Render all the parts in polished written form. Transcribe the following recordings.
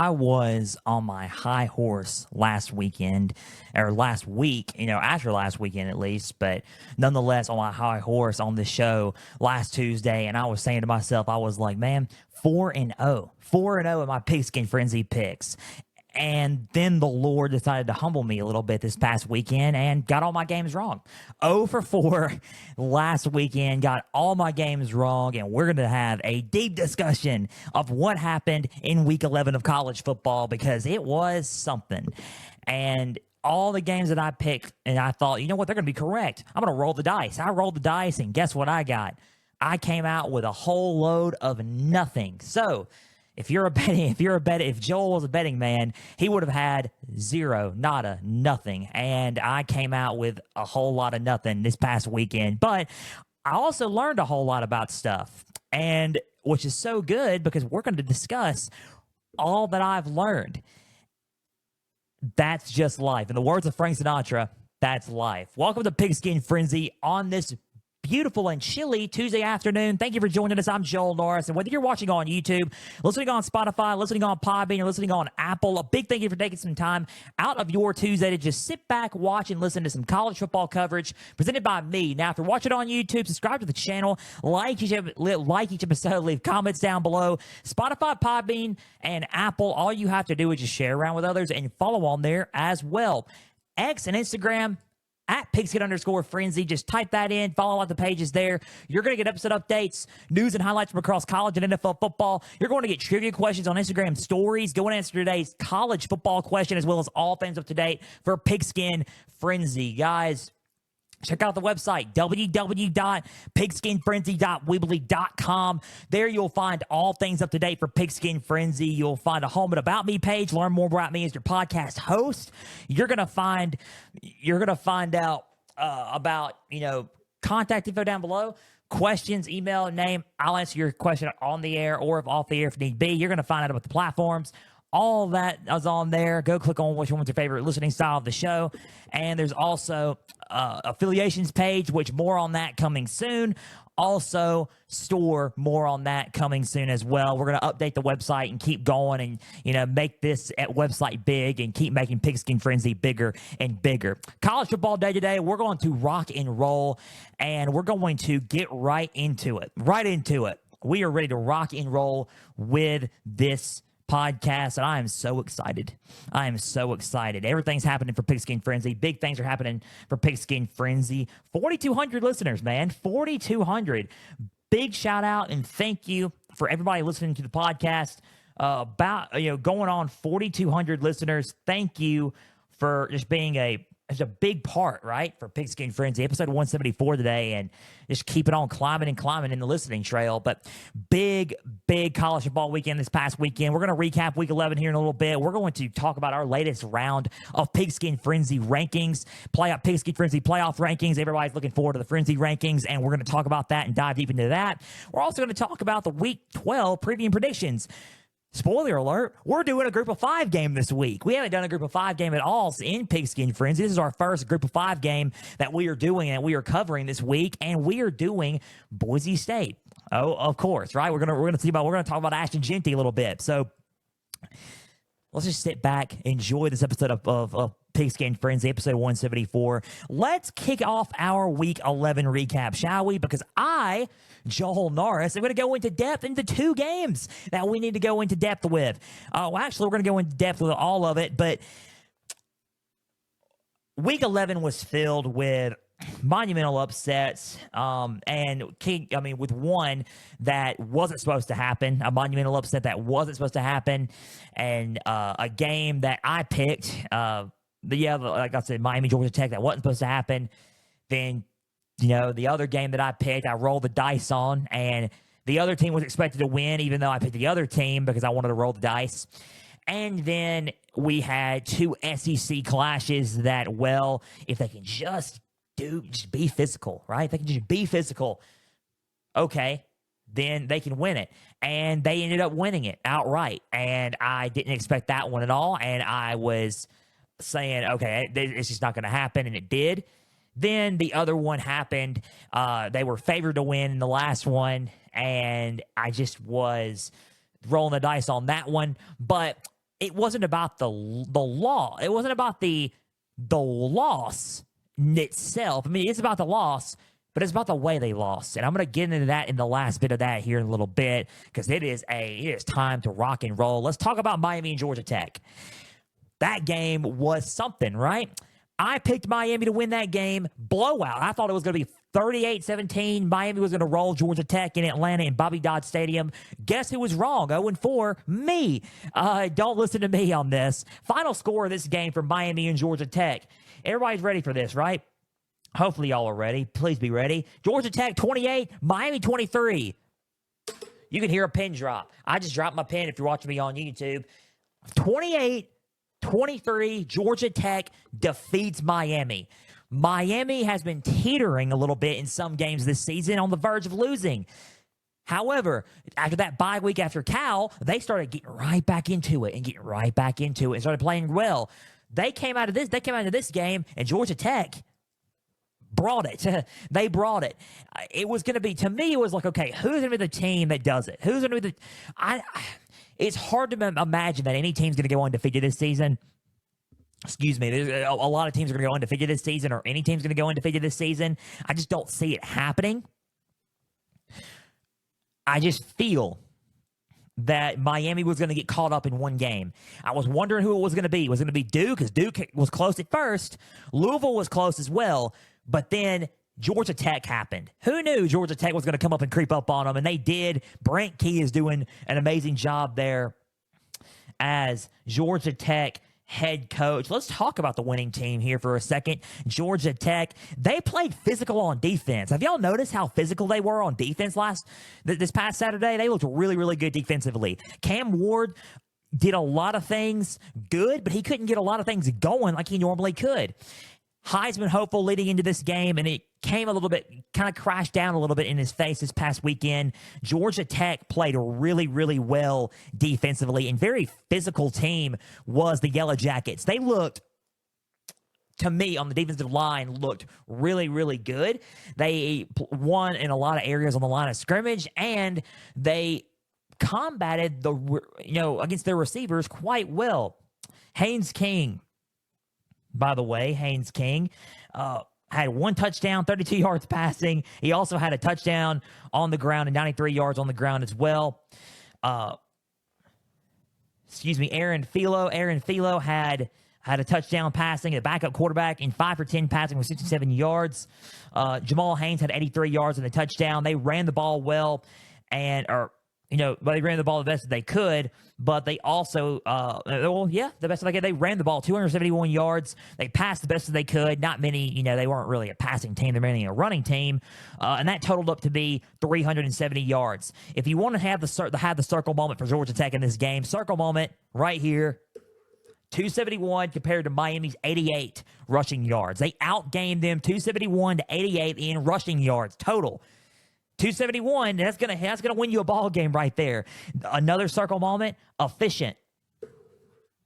I was on my high horse last weekend, or last week, after last weekend at least, but nonetheless on my high horse on the show last Tuesday, and I was saying to myself, I was like, man, 4-0, 4-0 in my Pigskin Frenzy picks. And then the Lord decided to humble me a little bit this past weekend and got all my games wrong. 0 for 4 last weekend, got all my games wrong, and we're going to have a deep discussion of what happened in Week 11 of college football because it was something. And all the games that I picked, and I thought, you know what, they're going to be correct. I'm going to roll the dice. I rolled the dice, and guess what I got? I came out with a whole load of nothing. So if Joel was a betting man, he would have had zero, nada, nothing. And I came out with a whole lot of nothing this past weekend. But I also learned a whole lot about stuff, and which is so good because we're going to discuss all that I've learned. That's just life. In the words of Frank Sinatra, that's life. Welcome to Pigskin Frenzy on this beautiful and chilly Tuesday afternoon. Thank you for joining us. I'm Joel Norris, and whether you're watching on YouTube, listening on Spotify, listening on Podbean, or listening on Apple, a big thank you for taking some time out of your Tuesday to just sit back, watch, and listen to some college football coverage presented by me. Now, if you're watching on YouTube, subscribe to the channel, like each episode, leave comments down below. Spotify, Podbean, and Apple, all you have to do is just share around with others and follow on there as well. X and Instagram, at Pigskin_Frenzy. Just type that in, follow out the pages there. You're going to get episode updates, news and highlights from across college and NFL football. You're going to get trivia questions on Instagram stories. Go and answer today's college football question as well as all things up to date for Pigskin Frenzy. Guys, check out the website, www.pigskinfrenzy.weebly.com. There you'll find all things up to date for Pigskin Frenzy. You'll find a home and about me page. Learn more about me as your podcast host. You're gonna find out about contact info down below. Questions, email, name. I'll answer your question on the air or if off the air if need be. You're gonna find out about the platforms. All that is on there. Go click on which one's your favorite listening style of the show. And there's also affiliations page, which more on that coming soon. Also, store, more on that coming soon as well. We're going to update the website and keep going and, make this website big and keep making Pigskin Frenzy bigger and bigger. College football day today, we're going to rock and roll, and we're going to get right into it. We are ready to rock and roll with this podcast, and I am so excited. Everything's happening for Pigskin Frenzy. Big things are happening for Pigskin Frenzy. 4,200 listeners, man. 4,200. Big shout out and thank you for everybody listening to the podcast. Going on 4,200 listeners. Thank you for just being it's a big part, right, for Pigskin Frenzy. Episode 174 today, and just keep it on climbing in the listening trail. But big college football weekend this past weekend. We're going to recap Week 11 here in a little bit. We're going to talk about our latest round of Pigskin Frenzy rankings, Pigskin Frenzy playoff rankings. Everybody's looking forward to the Frenzy rankings, and we're going to talk about that and dive deep into that. We're also going to talk about the Week 12 preview and predictions. Spoiler alert, we're doing a group of 5 game this week. We haven't done a group of 5 game at all in Pigskin Frenzy. This is our first group of 5 game that we are doing and we are covering this week, and we are doing Boise State. Oh, of course, right? We're gonna talk about Ashton Jeanty a little bit. So let's just sit back, enjoy this episode of Pigskin Frenzy, episode 174. Let's kick off our Week 11 recap, shall we? Because Joel Norris, I'm going to go into depth into 2 games that we need to go into depth with. Actually, we're going to go into depth with all of it, but Week 11 was filled with monumental upsets, with one that wasn't supposed to happen, a monumental upset that wasn't supposed to happen, and a game that I picked, like I said, Miami, Georgia Tech, that wasn't supposed to happen. Then the other game that I picked, I rolled the dice on, and the other team was expected to win, even though I picked the other team because I wanted to roll the dice. And then we had 2 SEC clashes that, if they can just be physical, right? If they can just be physical, okay, then they can win it. And they ended up winning it outright. And I didn't expect that one at all. And I was saying, okay, it's just not going to happen. And it did. Then the other one happened. They were favored to win in the last one, and I just was rolling the dice on that one. But it wasn't about the law. It wasn't about the loss itself. I mean, it's about the loss, but it's about the way they lost. And I'm going to get into that in the last bit of that here in a little bit, because it is time to rock and roll. Let's talk about Miami and Georgia Tech. That game was something, right? I picked Miami to win that game. Blowout. I thought it was going to be 38-17. Miami was going to roll Georgia Tech in Atlanta in Bobby Dodd Stadium. Guess who was wrong? 0-4, me. Don't listen to me on this. Final score of this game for Miami and Georgia Tech. Everybody's ready for this, right? Hopefully y'all are ready. Please be ready. Georgia Tech 28, Miami 23. You can hear a pin drop. I just dropped my pin if you're watching me on YouTube. 28-23, Georgia Tech defeats Miami. Miami has been teetering a little bit in some games this season, on the verge of losing. However, after that bye week after Cal, they started getting right back into it and started playing well. They came out of this game, and Georgia Tech brought it. They brought it. It was going to be, to me, it was like, okay, who's going to be the team that does it? Who's going to be it's hard to imagine that any team's going to go undefeated this season. Excuse me. There's a lot of teams are going to go undefeated this season, or any team's going to go undefeated this season. I just don't see it happening. I just feel that Miami was going to get caught up in one game. I was wondering who it was going to be. Was it going to be Duke? Because Duke was close at first. Louisville was close as well. But then Georgia Tech happened. Who knew Georgia Tech was going to come up and creep up on them? And they did. Brent Key is doing an amazing job there as Georgia Tech head coach. Let's talk about the winning team here for a second. Georgia Tech, they played physical on defense. Have y'all noticed how physical they were on defense this past Saturday? They looked really, really good defensively. Cam Ward did a lot of things good, but he couldn't get a lot of things going like he normally could. Heisman hopeful leading into this game, and it came a little bit, kind of crashed down a little bit in his face this past weekend. Georgia Tech played really, really well defensively, and very physical team was the Yellow Jackets. They looked, to me, on the defensive line, looked really, really good. They won in a lot of areas on the line of scrimmage, and they combated against their receivers quite well. Haynes King, by the way, Haynes King, had one touchdown, 32 yards passing. He also had a touchdown on the ground and 93 yards on the ground as well. Aaron Philo had a touchdown passing, a backup quarterback, in 5 for 10 passing with 67 yards. Jamal Haynes had 83 yards and a touchdown. They ran the ball well, they ran the ball the best that they could, but they also, the best that they could. They ran the ball 271 yards. They passed the best that they could. Not many, they weren't really a passing team. They're mainly a running team, and that totaled up to be 370 yards. If you want to have the circle moment for Georgia Tech in this game, circle moment right here. 271 compared to Miami's 88 rushing yards. They outgained them 271 to 88 in rushing yards total. 271, that's gonna win you a ball game right there. Another circle moment, efficient.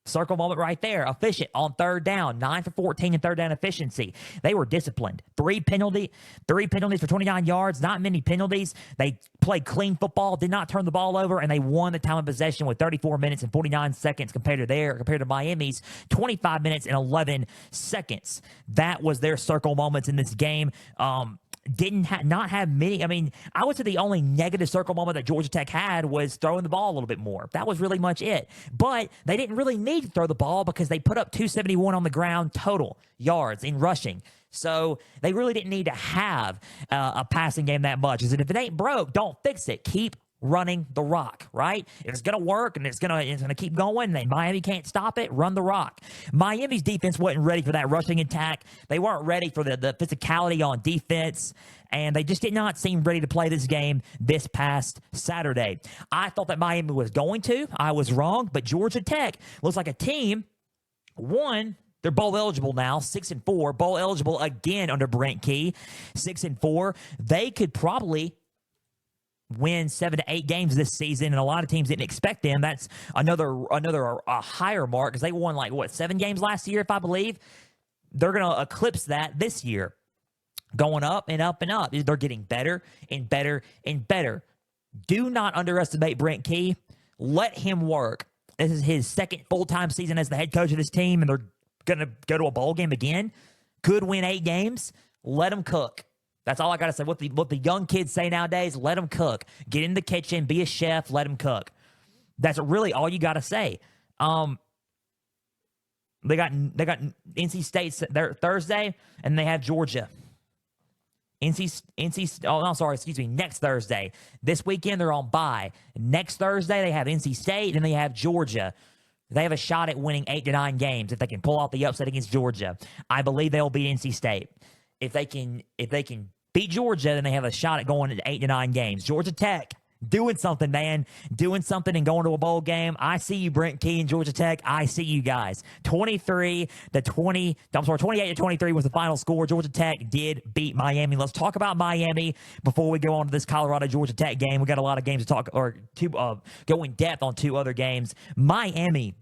Circle moment right there, efficient on third down, 9 for 14 in third down efficiency. They were disciplined. Three penalties for 29 yards, not many penalties. They played clean football, did not turn the ball over, and they won the time of possession with 34 minutes and 49 seconds compared to Miami's 25 minutes and 11 seconds. That was their circle moments in this game. Not have many. I mean, I would say the only negative circle moment that Georgia Tech had was throwing the ball a little bit more. That was really much it. But they didn't really need to throw the ball because they put up 271 on the ground total yards in rushing. So they really didn't need to have a passing game that much. If it ain't broke, don't fix it. Keep running the rock, right? If it's going to work and it's going to keep going, then Miami can't stop it, run the rock. Miami's defense wasn't ready for that rushing attack. They weren't ready for the physicality on defense, and they just did not seem ready to play this game this past Saturday. I thought that Miami was going to. I was wrong, but Georgia Tech looks like a team. One, they're bowl eligible now, 6-4. Bowl eligible again under Brent Key, 6-4. They could probably win 7 to 8 games this season, and a lot of teams didn't expect them. That's another higher mark because they won 7 games last year, if I believe. They're going to eclipse that this year, going up and up and up. They're getting better and better and better. Do not underestimate Brent Key. Let him work. This is his second full-time season as the head coach of this team, and they're going to go to a bowl game again. Could win 8 games. Let them cook. That's all I got to say. What the young kids say nowadays, let them cook. Get in the kitchen, be a chef, let them cook. That's really all you got to say. They got NC State there Thursday, and they have Georgia. Next Thursday. This weekend they're on bye. Next Thursday they have NC State, and they have Georgia. They have a shot at winning 8 to 9 games if they can pull off the upset against Georgia. I believe they'll beat NC State. If they can beat Georgia, then they have a shot at going to 8 to 9 games. Georgia Tech, doing something, man. Doing something and going to a bowl game. I see you, Brent Key and Georgia Tech. I see you guys. 28 to 23 was the final score. Georgia Tech did beat Miami. Let's talk about Miami before we go on to this Colorado-Georgia Tech game. We got a lot of games to talk, or go in depth on 2 other games. Miami.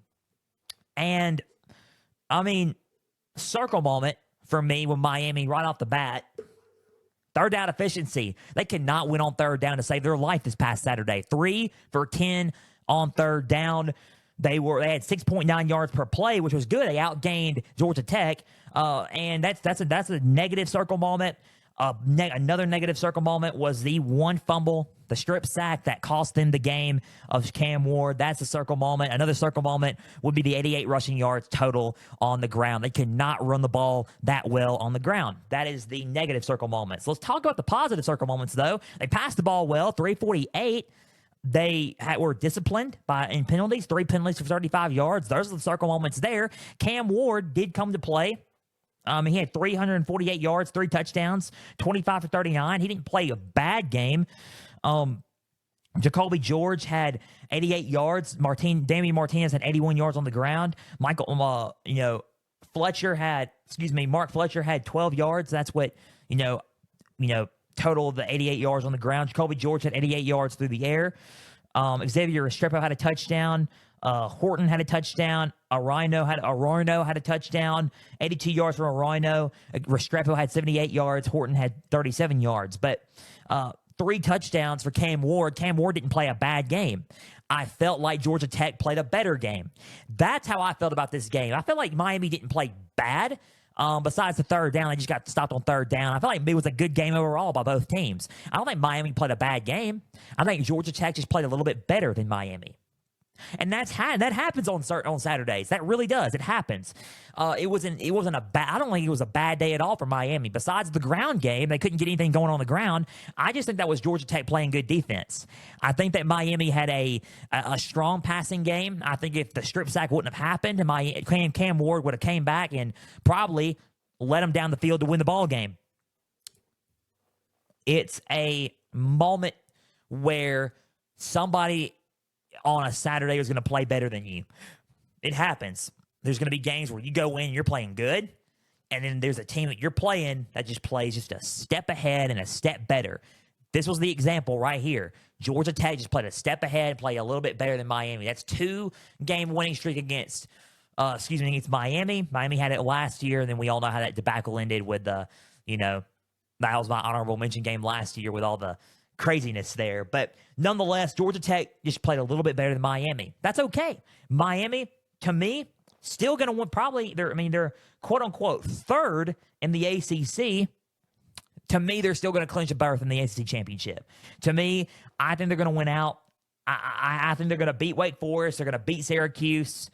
And, I mean, circle moment for me with Miami right off the bat. Third down efficiency. They cannot win on third down to save their life this past Saturday. 3 for 10 on third down. They had 6.9 yards per play, which was good. They outgained Georgia Tech, and that's a negative circle moment. Another negative circle moment was the one fumble, the strip sack that cost them the game of Cam Ward. That's a circle moment. Another circle moment would be the 88 rushing yards total on the ground. They could not run the ball that well on the ground. That is the negative circle moments. Let's talk about the positive circle moments, though. They passed the ball well, 348. They were disciplined in penalties, 3 penalties for 35 yards. Those are the circle moments there. Cam Ward did come to play. He had 348 yards, 3 touchdowns, 25 for 39. He didn't play a bad game. Jacoby George had 88 yards. Damian Martinez had 81 yards on the ground. Mark Fletcher had 12 yards. That's what, total of the 88 yards on the ground. Jacoby George had 88 yards through the air. Xavier Restrepo had a touchdown. Horton had a touchdown. Arroyo had a touchdown. 82 yards from Arroyo. Restrepo had 78 yards. Horton had 37 yards. But 3 touchdowns for Cam Ward. Cam Ward didn't play a bad game. I felt like Georgia Tech played a better game. That's how I felt about this game. I felt like Miami didn't play bad. Besides the third down, they just got stopped on third down. I felt like it was a good game overall by both teams. I don't think Miami played a bad game. I think Georgia Tech just played a little bit better than Miami. And that happens on Saturdays. That really does. It happens. It wasn't a bad. I don't think it was a bad day at all for Miami. Besides the ground game, they couldn't get anything going on the ground. I just think that was Georgia Tech playing good defense. I think that Miami had a strong passing game. I think if the strip sack wouldn't have happened, Cam Ward would have came back and probably led them down the field to win the ball game. It's a moment where somebody on a Saturday is going to play better than you. It happens. There's going to be games where you go in, you're playing good, and then there's a team that you're playing that just plays just a step ahead and a step better. This was the example right here. Georgia Tech just played a step ahead and played a little bit better than Miami. That's 2-game winning streak against Miami. Miami had it last year, and then we all know how that debacle ended with that was my honorable mention game last year with all the craziness there. But nonetheless, Georgia Tech just played a little bit better than Miami. That's okay. Miami, to me, still going to win. Probably, they're quote unquote third in the ACC. To me, they're still going to clinch a berth in the ACC championship. To me, I think they're going to win out. I think they're going to beat Wake Forest. They're going to beat Syracuse.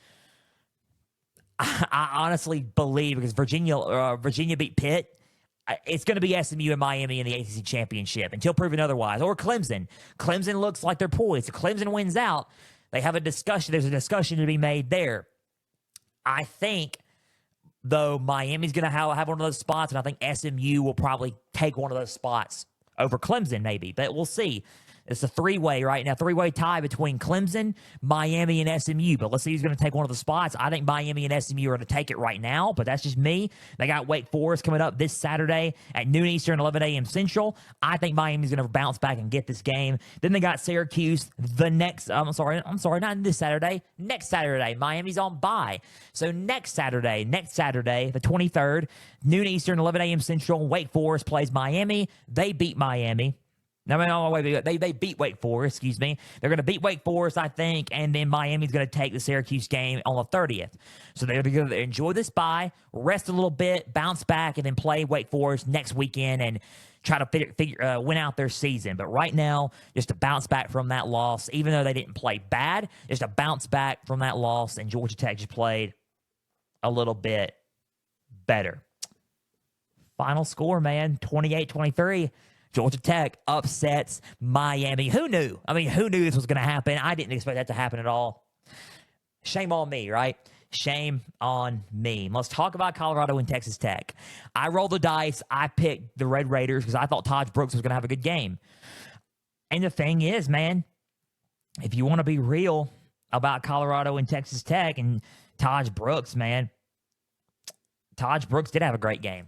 I honestly believe, because Virginia beat Pitt, it's going to be SMU and Miami in the ACC championship until proven otherwise. Or Clemson. Clemson looks like they're poised. If Clemson wins out, they have a discussion. There's a discussion to be made there. I think, though, Miami's going to have one of those spots, and I think SMU will probably take one of those spots over Clemson, maybe. But we'll see. It's a 3-way right now, 3-way tie between Clemson, Miami, and SMU. But let's see who's going to take one of the spots. I think Miami and SMU are going to take it right now, but that's just me. They got Wake Forest coming up this Saturday at noon Eastern, 11 a.m. Central. I think Miami's going to bounce back and get this game. Then they got Syracuse next Saturday. Miami's on bye. So next Saturday, the 23rd, noon Eastern, 11 a.m. Central, Wake Forest plays Miami. They beat Miami. I mean, oh, wait, they beat Wake Forest, excuse me. They're going to beat Wake Forest, I think, and then Miami's going to take the Syracuse game on the 30th. So they're going to enjoy this bye, rest a little bit, bounce back, and then play Wake Forest next weekend and try to win out their season. But right now, just to bounce back from that loss, even though they didn't play bad, just to bounce back from that loss, and Georgia Tech just played a little bit better. Final score, man, 28-23. Georgia Tech upsets Miami. Who knew? I mean, who knew this was going to happen? I didn't expect that to happen at all. Shame on me, right? Shame on me. Let's talk about Colorado and Texas Tech. I rolled the dice. I picked the Red Raiders because I thought Todd Brooks was going to have a good game. And the thing is, man, if you want to be real about Colorado and Texas Tech and Todd Brooks, man, Todd Brooks did have a great game.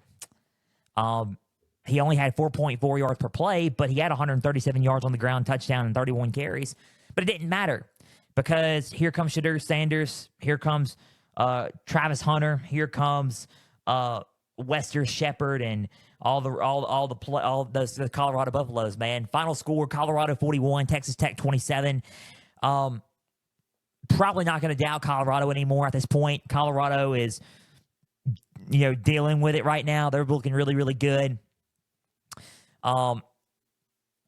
He only had 4.4 yards per play, but he had 137 yards on the ground, touchdown, and 31 carries. But it didn't matter because here comes Shedeur Sanders. Here comes Travis Hunter. Here comes Wester Shepard and all the Colorado Buffaloes, man. Final score, Colorado 41, Texas Tech 27. Probably not going to doubt Colorado anymore at this point. Colorado is, dealing with it right now. They're looking really, really good.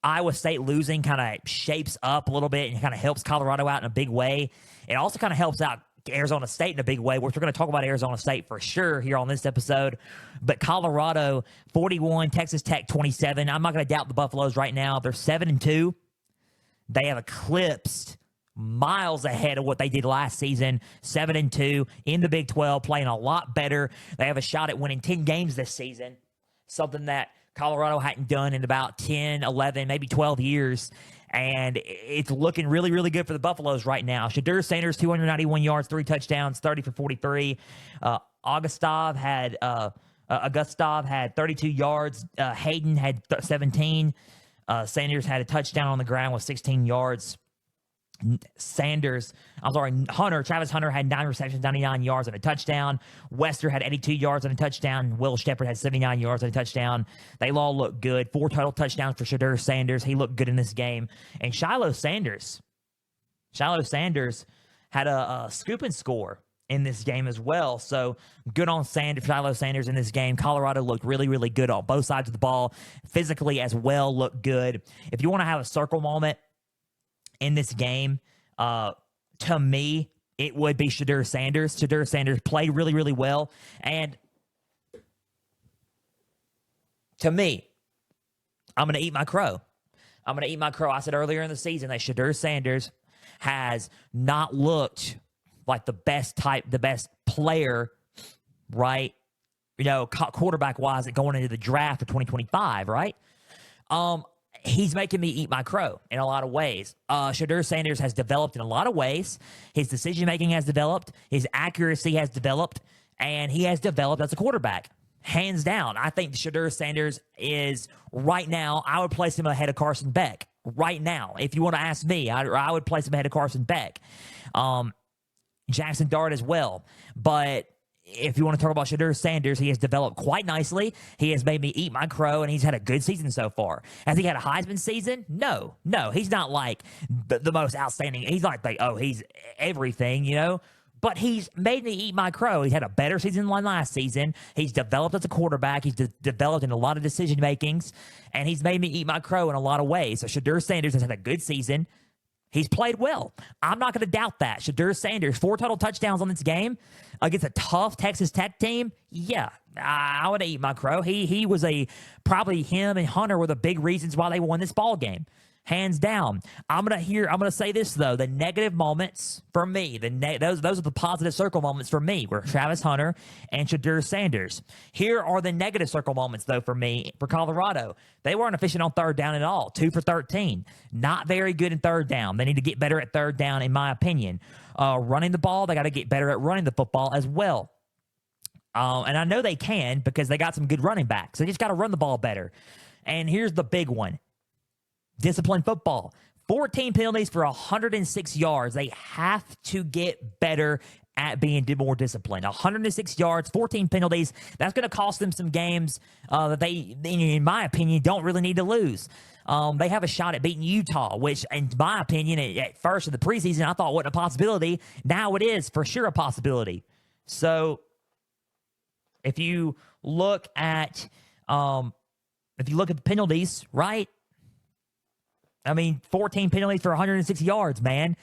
Iowa State losing kind of shapes up a little bit and kind of helps Colorado out in a big way. It also kind of helps out Arizona State in a big way, which we're going to talk about Arizona State for sure here on this episode. But Colorado 41, Texas Tech 27. I'm not going to doubt the Buffaloes right now. They're 7-2. They have eclipsed miles ahead of what they did last season, 7-2 in the Big 12, playing a lot better. They have a shot at winning 10 games this season, something that Colorado hadn't done in about 10, 11, maybe 12 years. And it's looking really, really good for the Buffaloes right now. Shedeur Sanders, 291 yards, 3 touchdowns, 30 for 43. Augustov had 32 yards. Hayden had 17. Sanders had a touchdown on the ground with 16 yards. Travis Hunter had 9 receptions, 99 yards and a touchdown. Wester had 82 yards and a touchdown. Will Shepard had 79 yards and a touchdown. They all look good. 4 total touchdowns for Shedeur Sanders. He looked good in this game. And Shiloh Sanders had a scoop and score in this game as well. So good on Shiloh Sanders in this game. Colorado looked really, really good on both sides of the ball. Physically as well, looked good. If you want to have a circle moment in this game, to me, it would be Shedeur Sanders. Shedeur Sanders played really, really well. And to me, I'm going to eat my crow. I said earlier in the season that Shedeur Sanders has not looked like the best player, right? Quarterback-wise, going into the draft of 2025, right? He's making me eat my crow in a lot of ways. Shedeur Sanders has developed in a lot of ways. His decision-making has developed. His accuracy has developed. And he has developed as a quarterback. Hands down. I think Shedeur Sanders is, right now, I would place him ahead of Carson Beck. Right now. If you want to ask me, I would place him ahead of Carson Beck. Jackson Dart as well. But if you want to talk about Shedeur Sanders, he has developed quite nicely. He has made me eat my crow, and he's had a good season so far. Has he had a Heisman season? No. He's not like the most outstanding. He's not like, he's everything, But he's made me eat my crow. He's had a better season than last season. He's developed as a quarterback. He's developed in a lot of decision makings, and he's made me eat my crow in a lot of ways. So Shedeur Sanders has had a good season. He's played well. I'm not going to doubt that. Shedeur Sanders, 4 total touchdowns on this game against a tough Texas Tech team. Yeah, I would eat my crow. He was probably him and Hunter were the big reasons why they won this ball game. Hands down. I'm gonna say this though. The negative moments for me, those are the positive circle moments for me, were Travis Hunter and Shedeur Sanders. Here are the negative circle moments though for me, for Colorado. They weren't efficient on third down at all. 2 for 13. Not very good in third down. They need to get better at third down, in my opinion. Running the ball, they got to get better at running the football as well. And I know they can because they got some good running backs. They just got to run the ball better. And here's the big one. Disciplined football. 14 penalties for 106 yards. They have to get better at being more disciplined. 106 yards, 14 penalties. That's going to cost them some games that they, in my opinion, don't really need to lose. they have a shot at beating Utah, which, in my opinion, at first of the preseason, I thought wasn't a possibility. Now it is for sure a possibility. So if you look at the penalties, right? I mean, 14 penalties for 160 yards, man.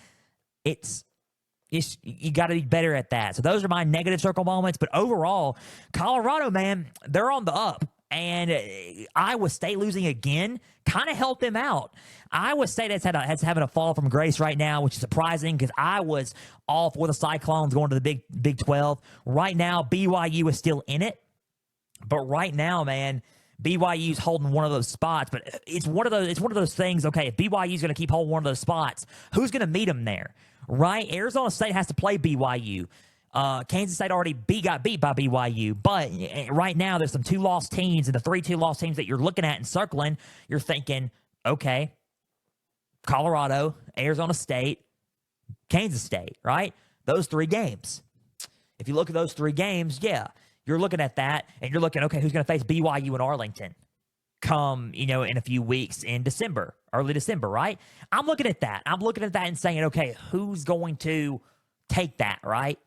You got to be better at that. So those are my negative circle moments. But overall, Colorado, man, they're on the up. And Iowa State losing again kind of helped them out. Iowa State has having a fall from grace right now, which is surprising because I was all for the Cyclones going to the Big 12. Right now, BYU is still in it. But right now, man, BYU's holding one of those spots. But it's one of those things, okay, if BYU's going to keep holding one of those spots, who's going to meet them there? Right? Arizona State has to play BYU. Kansas State already got beat by BYU. But right now, there's some 2-loss teams, and the 3 2-loss teams that you're looking at and circling, you're thinking, okay, Colorado, Arizona State, Kansas State, right? Those 3 games. If you look at those 3 games, yeah, you're looking at that, and you're looking, okay, who's going to face BYU in Arlington come, in a few weeks in December, early December, right? I'm looking at that. I'm looking at that and saying, okay, who's going to take that, right?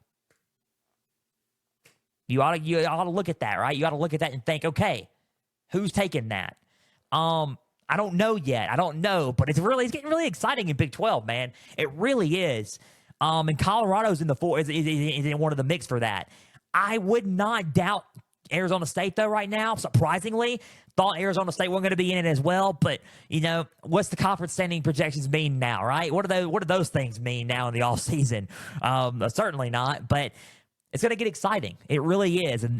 You ought to look at that, right? You ought to look at that and think, okay, who's taking that? I don't know yet. I don't know, but it's getting really exciting in Big 12, man. It really is. And Colorado's in in one of the mix for that. I would not doubt Arizona State, though, right now, surprisingly. Thought Arizona State wasn't going to be in it as well, but, what's the conference standing projections mean now, right? What do those things mean now in the offseason? Certainly not, but it's going to get exciting. It really is. And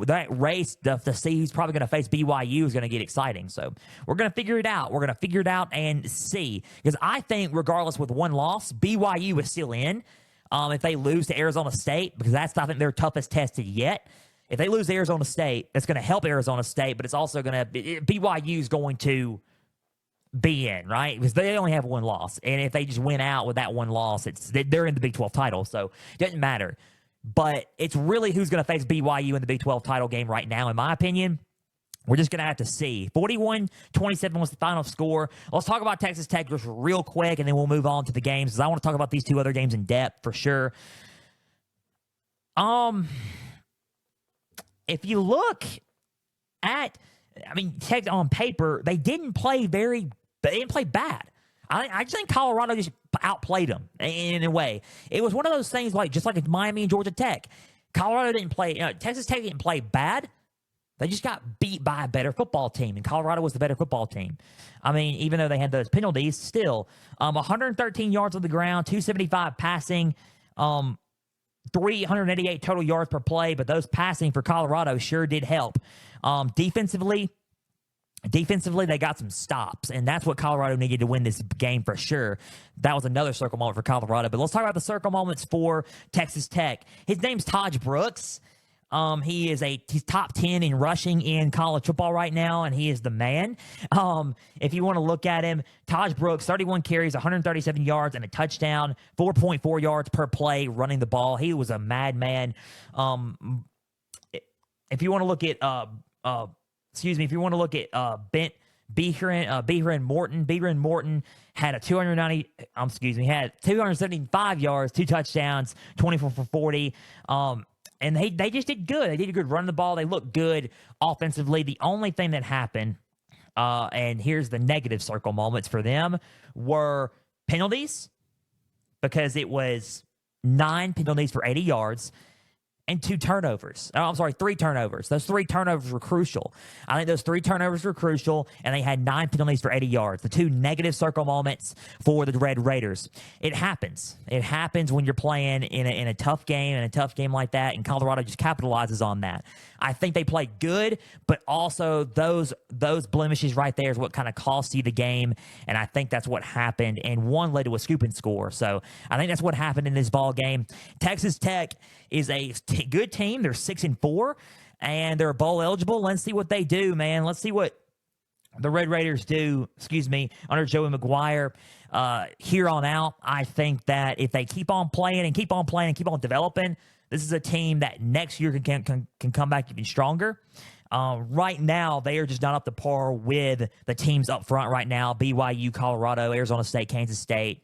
that race to see who's probably going to face BYU is going to get exciting. So we're going to figure it out. We're going to figure it out and see. Because I think regardless with one loss, BYU is still in if they lose to Arizona State, because that's, I think, their toughest test yet. If they lose to Arizona State, it's going to help Arizona State, but it's also going to BYU is going to be in, right? Because they only have one loss. And if they just win out with that one loss, they're in the Big 12 title. So it doesn't matter. But it's really who's going to face BYU in the Big 12 title game right now, in my opinion. We're just going to have to see. 41-27 was the final score. Let's talk about Texas Tech just real quick, and then we'll move on to the games, because I want to talk about these 2 other games in depth for sure. If you look at, Tech on paper, they didn't play bad. I just think Colorado just outplayed them in a way. It was one of those things just like Miami and Georgia Tech. Texas Tech didn't play bad. They just got beat by a better football team, and Colorado was the better football team. Even though they had those penalties, still, 113 yards on the ground, 275 passing, 388 total yards per play, but those passing for Colorado sure did help. Defensively, they got some stops, and that's what Colorado needed to win this game for sure. That was another circle moment for Colorado. But let's talk about the circle moments for Texas Tech. His name's Taj Brooks. He's top 10 in rushing in college football right now, and he is the man. If you want to look at him, Taj Brooks, 31 carries, 137 yards, and a touchdown, 4.4 yards per play running the ball. He was a madman. If you want to look at Behren Morton had 275 yards, 2 touchdowns, 24 for 40. And they just did good. They did good running the ball. They looked good offensively. The only thing that happened, and here's the negative circle moments for them, were penalties, because it was 9 penalties for 80 yards and 2 turnovers. Oh, I'm sorry, 3 turnovers. Those 3 turnovers were crucial. I think those 3 turnovers were crucial, and they had 9 penalties for 80 yards. The 2 negative circle moments for the Red Raiders. It happens. It happens when you're playing in a tough game, like that, and Colorado just capitalizes on that. I think they played good, but also those blemishes right there is what kind of cost you the game, and I think that's what happened, and one led to a scoop and score. So I think that's what happened in this ball game. Texas Tech is a good team. They're 6-4, and they're bowl eligible. Let's see what they do, man. Let's see what the Red Raiders do, under Joey McGuire here on out. I think that if they keep on playing and keep on developing, this is a team that next year can come back even stronger. Right now, they are just not up to par with the teams up front right now. BYU, Colorado, Arizona State, Kansas State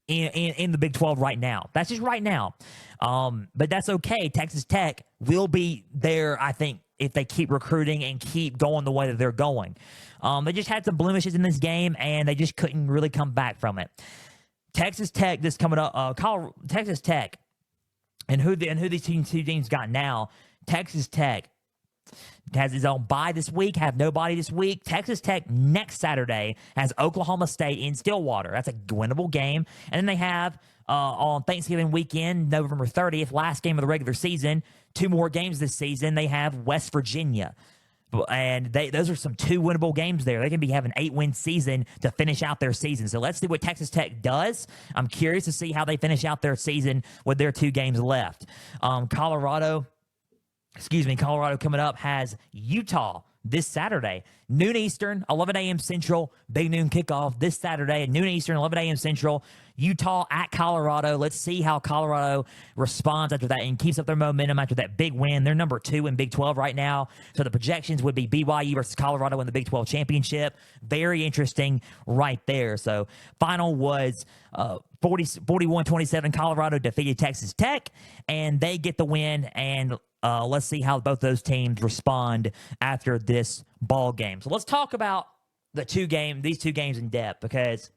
in the Big 12 right now. That's just right now. But that's okay. Texas Tech will be there, I think, if they keep recruiting and keep going the way that they're going. They just had some blemishes in this game, and they just couldn't really come back from it. Texas Tech, this coming up, Texas Tech, and who these two teams got now. Texas Tech has his own bye this week, have nobody this week. Texas Tech next Saturday has Oklahoma State in Stillwater. That's a winnable game. And then they have on Thanksgiving weekend, November 30th, last game of the regular season, 2 more games this season. They have West Virginia. And those are some 2 winnable games there. They can be having an 8-win season to finish out their season. So let's see what Texas Tech does. I'm curious to see how they finish out their season with their 2 games left. Colorado coming up has Utah this Saturday. Noon Eastern, 11 a.m. Central, big noon kickoff this Saturday. Noon Eastern, 11 a.m. Central. Utah at Colorado. Let's see how Colorado responds after that and keeps up their momentum after that big win. They're number 2 in Big 12 right now. So the projections would be BYU versus Colorado in the Big 12 championship. Very interesting right there. So final was 41-27. Colorado defeated Texas Tech, and they get the win. And let's see how both those teams respond after this ball game. So let's talk about these 2 games in depth, because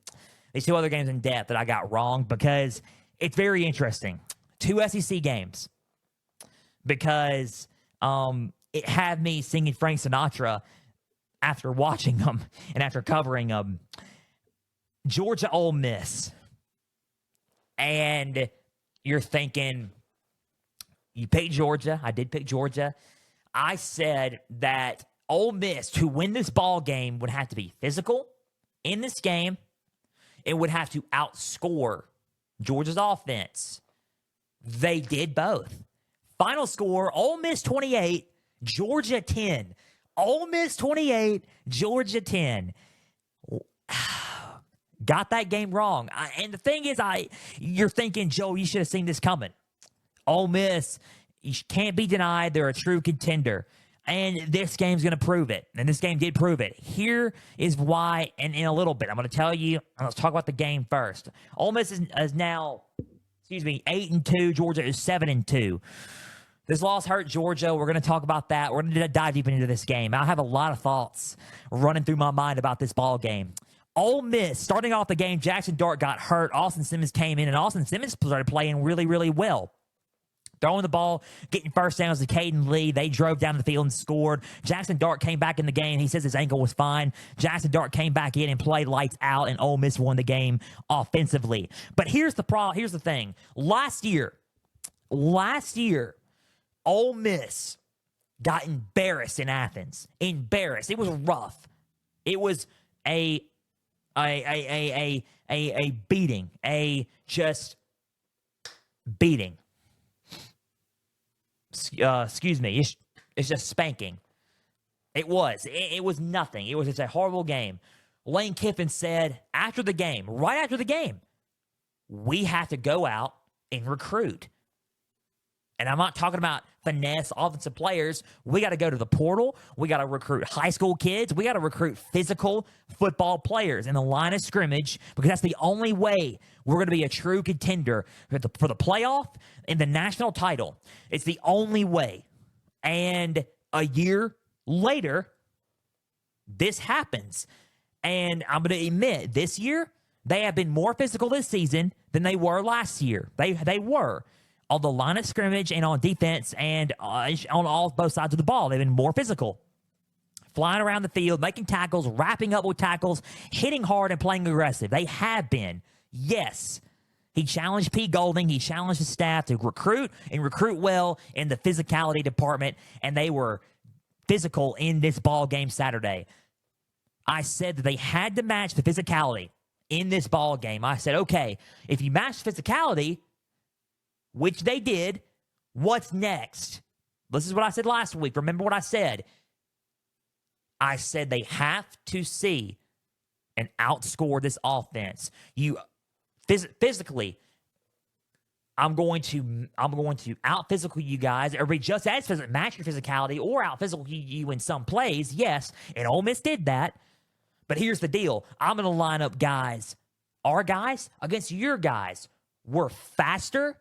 these 2 other games in depth that I got wrong, because it's very interesting. 2 SEC games, because it had me singing Frank Sinatra after watching them and after covering them. Georgia, Ole Miss. And you're thinking, you picked Georgia. I did pick Georgia. I said that Ole Miss, to win this ball game, would have to be physical in this game. It would have to outscore Georgia's offense. They did both. Final score, Ole Miss 28, Georgia 10. Ole Miss 28, Georgia 10. Got that game wrong. And the thing is, you're thinking, Joe, you should have seen this coming. Ole Miss, you can't be denied. They're a true contender. And this game's going to prove it. And this game did prove it. Here is why, and in a little bit, I'm going to tell you. Let's talk about the game first. Ole Miss is now, 8-2. Georgia is 7-2. This loss hurt Georgia. We're going to talk about that. We're going to dive deep into this game. I have a lot of thoughts running through my mind about this ball game. Ole Miss, starting off the game, Jackson Dart got hurt. Austin Simmons came in, and Austin Simmons started playing really, really well. Throwing the ball, getting first downs to Caden Lee. They drove down the field and scored. Jackson Dart came back in the game. He says his ankle was fine. Jackson Dart came back in and played lights out, and Ole Miss won the game offensively. But here's the problem. Here's the thing. Last year, Ole Miss got embarrassed in Athens. Embarrassed. It was rough. It was a beating. Just beating. Excuse me. It's just spanking. It was. It was nothing. It was just a horrible game. Lane Kiffin said right after the game, we have to go out and recruit. And I'm not talking about finesse offensive players. We got to go to the portal. We got to recruit high school kids. We got to recruit physical football players in the line of scrimmage, because that's the only way we're going to be a true contender for the playoff and the national title. It's the only way. And a year later, this happens. And I'm going to admit, this year, they have been more physical this season than they were last year. They were. On the line of scrimmage and on defense and on both sides of the ball. They've been more physical. Flying around the field, making tackles, wrapping up with tackles, hitting hard and playing aggressive. They have been. Yes. He challenged P. Golding. He challenged his staff to recruit and recruit well in the physicality department, and they were physical in this ball game Saturday. I said that they had to match the physicality in this ball game. I said, okay, if you match the physicality, which they did, what's next? This is what I said last week. Remember what I said? I said they have to see and outscore this offense. You physically, I'm going to out physical you guys, or be just as match your physicality, or out physical you in some plays. Yes, and Ole Miss did that. But here's the deal: I'm going to line up our guys against your guys. We're faster,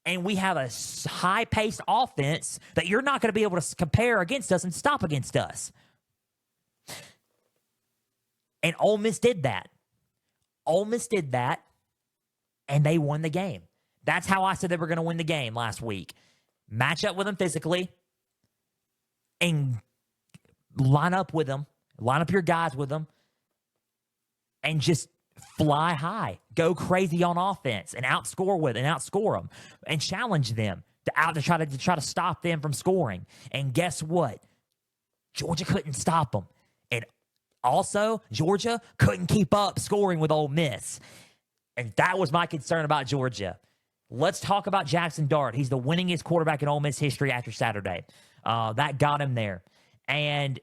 and we have a high-paced offense that you're not going to be able to compare against us and stop against us. And Ole Miss did that. And they won the game. That's how I said they were going to win the game last week. Match up with them physically and line up your guys with them, and just fly high. Go crazy on offense and outscore them and challenge them to try to stop them from scoring. And guess what? Georgia couldn't stop them. And also, Georgia couldn't keep up scoring with Ole Miss. And that was my concern about Georgia. Let's talk about Jackson Dart. He's the winningest quarterback in Ole Miss history after Saturday. That got him there. And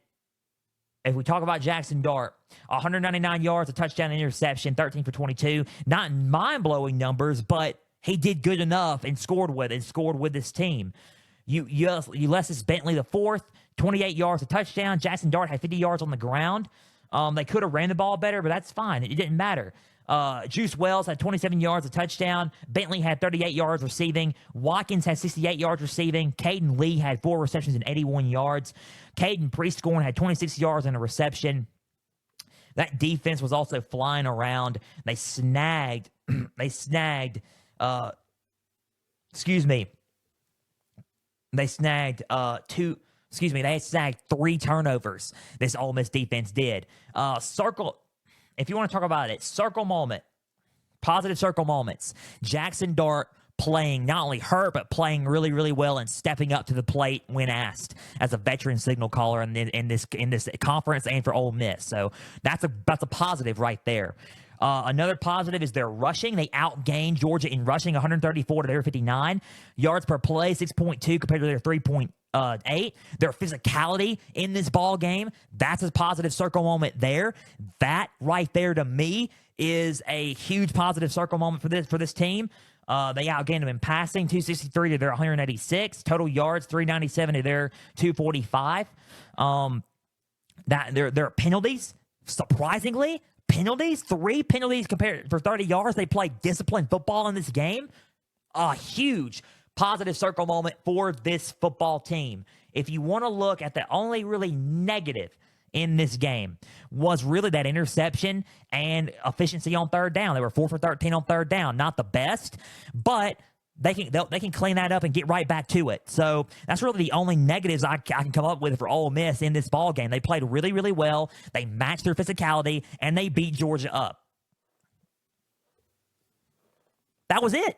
if we talk about Jackson Dart, 199 yards, a touchdown, and interception, 13 for 22. Not mind-blowing numbers, but he did good enough and scored with this team. Ulysses Bentley the fourth, 28 yards, a touchdown. Jackson Dart had 50 yards on the ground. They could have ran the ball better, but that's fine. It didn't matter. Juice Wells had 27 yards, a touchdown. Bentley had 38 yards receiving. Watkins had 68 yards receiving. Caden Lee had 4 receptions and 81 yards. Caden Prieskorn had 26 yards and a reception. That defense was also flying around. They snagged 3 turnovers. This Ole Miss defense did. If you want to talk about it, positive circle moments. Jackson Dart playing not only hurt, but playing really, really well and stepping up to the plate when asked as a veteran signal caller in this conference and for Ole Miss. So that's a positive right there. Another positive is their rushing. They outgained Georgia in rushing, 134 to their 59. Yards per play, 6.2 compared to their 3.8. Their physicality in this ball game, that's a positive circle moment there. That right there to me is a huge positive circle moment for this team. They outgained them in passing, 263 to their 186. Total yards, 397 to their 245. That their penalties, surprisingly, 3 penalties compared for 30 yards. They played disciplined football in this game. A huge positive circle moment for this football team. If you want to look at the only really negative in this game was really that interception and efficiency on third down. They were 4 for 13 on third down. Not the best, but they can clean that up and get right back to it. So that's really the only negatives I can come up with for Ole Miss in this ball game. They played really, really well. They matched their physicality, and they beat Georgia up. That was it.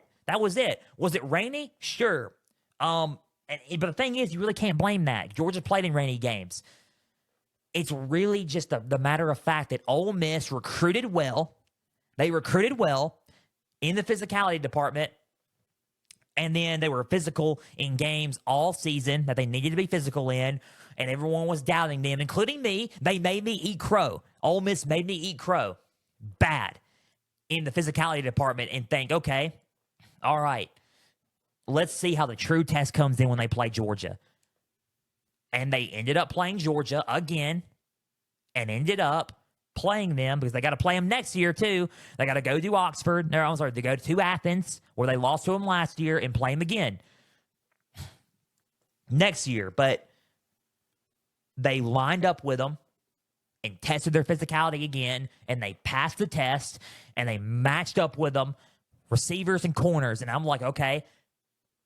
Was it rainy? Sure. But the thing is, you really can't blame that. Georgia played in rainy games. It's really just the matter of fact that Ole Miss recruited well. They recruited well in the physicality department. And then they were physical in games all season that they needed to be physical in, and everyone was doubting them, including me. They made me eat crow. Ole Miss made me eat crow bad in the physicality department and think, okay, all right, let's see how the true test comes in when they play Georgia. And they ended up playing Georgia again and ended up playing them because they got to play them next year too. They got to go to Oxford. No, I'm sorry, they go to Athens where they lost to them last year and play them again next year. But they lined up with them and tested their physicality again, and they passed the test, and they matched up with them, receivers and corners. And I'm like, okay,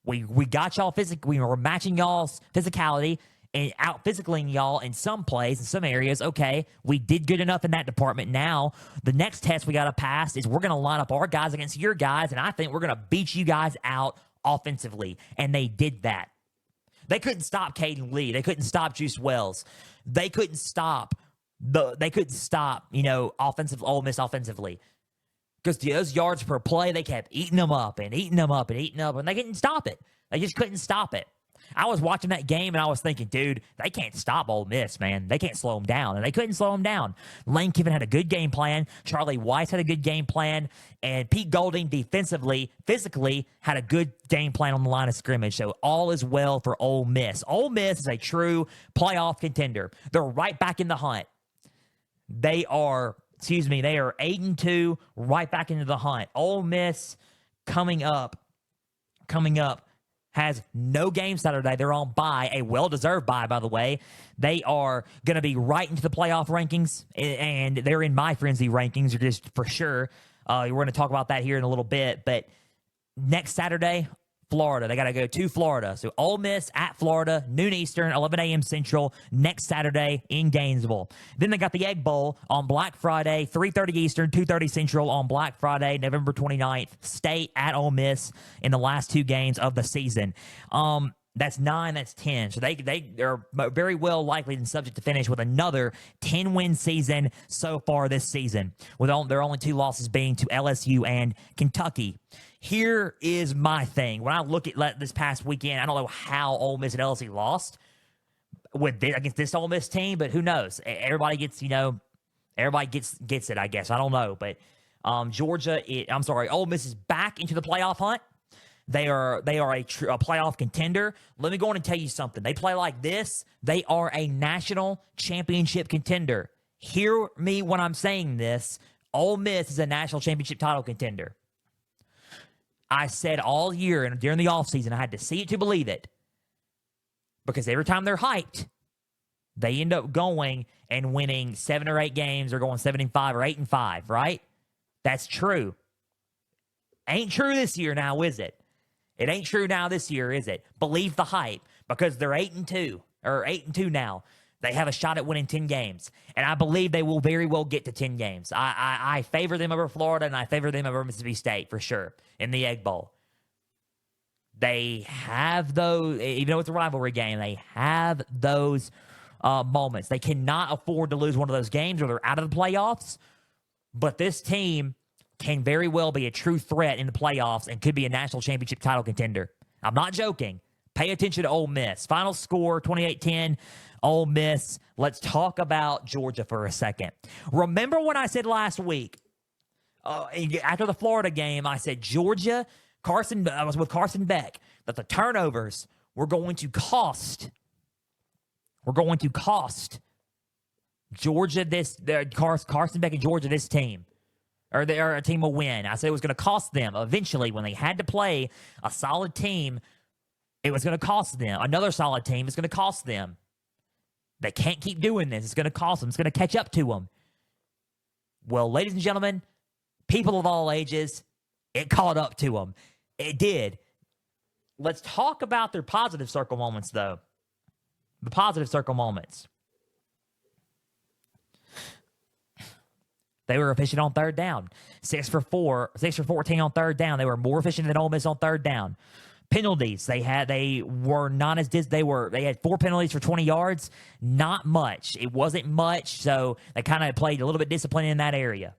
we got y'all we were matching y'all's physicality and out physicaling y'all in some plays, in some areas. Okay, we did good enough in that department. Now, the next test we got to pass is we're going to line up our guys against your guys, and I think we're going to beat you guys out offensively. And they did that. They couldn't stop Caden Lee. They couldn't stop Juice Wells. They couldn't stop Ole Miss offensively. Because those yards per play, they kept eating them up and eating them up and eating them up, and they couldn't stop it. They just couldn't stop it. I was watching that game and I was thinking, dude, they can't stop Ole Miss, man. They can't slow them down, and they couldn't slow them down. Lane Kiffin had a good game plan. Charlie Weiss had a good game plan, and Pete Golding defensively, physically had a good game plan on the line of scrimmage. So all is well for Ole Miss. Ole Miss is a true playoff contender. They're right back in the hunt. They are 8-2, right back into the hunt. Ole Miss coming up, has no game Saturday. They're on bye, a well-deserved bye, by the way. They are going to be right into the playoff rankings, and they're in my frenzy rankings, just for sure. We're going to talk about that here in a little bit. But next Saturday, Florida. They got to go to Florida. So Ole Miss at Florida, noon Eastern, 11 a.m. Central, next Saturday in Gainesville. Then they got the Egg Bowl on Black Friday, 3:30 Eastern, 2:30 Central on Black Friday, November 29th. State at Ole Miss in the last two games of the season. That's 9, that's 10. So they are very well likely and subject to finish with another 10-win season so far this season, with their only two losses being to LSU and Kentucky. Here is my thing. When I look at this past weekend, I don't know how Ole Miss and LSU lost against this Ole Miss team, but who knows? Everybody gets it, I guess. I don't know. But Ole Miss is back into the playoff hunt. They are a playoff contender. Let me go on and tell you something. They play like this, they are a national championship contender. Hear me when I'm saying this. Ole Miss is a national championship title contender. I said all year and during the offseason, I had to see it to believe it. Because every time they're hyped, they end up going and winning 7 or 8 games, or going 7-5 or 8-5, right? That's true. Ain't true this year now, is it? It ain't true now this year, is it? Believe the hype, because they're 8-2 now. They have a shot at winning 10 games, and I believe they will very well get to 10 games. I favor them over Florida, and I favor them over Mississippi State for sure in the Egg Bowl. They have those, even though it's a rivalry game, they have those moments. They cannot afford to lose one of those games or they're out of the playoffs, but this team can very well be a true threat in the playoffs and could be a national championship title contender. I'm not joking. Pay attention to Ole Miss. Final score, 28-10, Ole Miss. Let's talk about Georgia for a second. Remember when I said last week, after the Florida game, I said Georgia, I was with Carson Beck, that the turnovers were going to cost Georgia Carson Beck and Georgia this team. Or a team will win. I said it was going to cost them eventually when they had to play a solid team. It was going to cost them. Another solid team is going to cost them. They can't keep doing this. It's going to cost them. It's going to catch up to them. Well, ladies and gentlemen, people of all ages, it caught up to them. It did. Let's talk about their positive circle moments, though. The positive circle moments. They were efficient on third down. 6 for 14 on third down. They were more efficient than Ole Miss on third down. Penalties. They had 4 penalties for 20 yards. Not much. It wasn't much, so they kind of played a little bit disciplined in that area.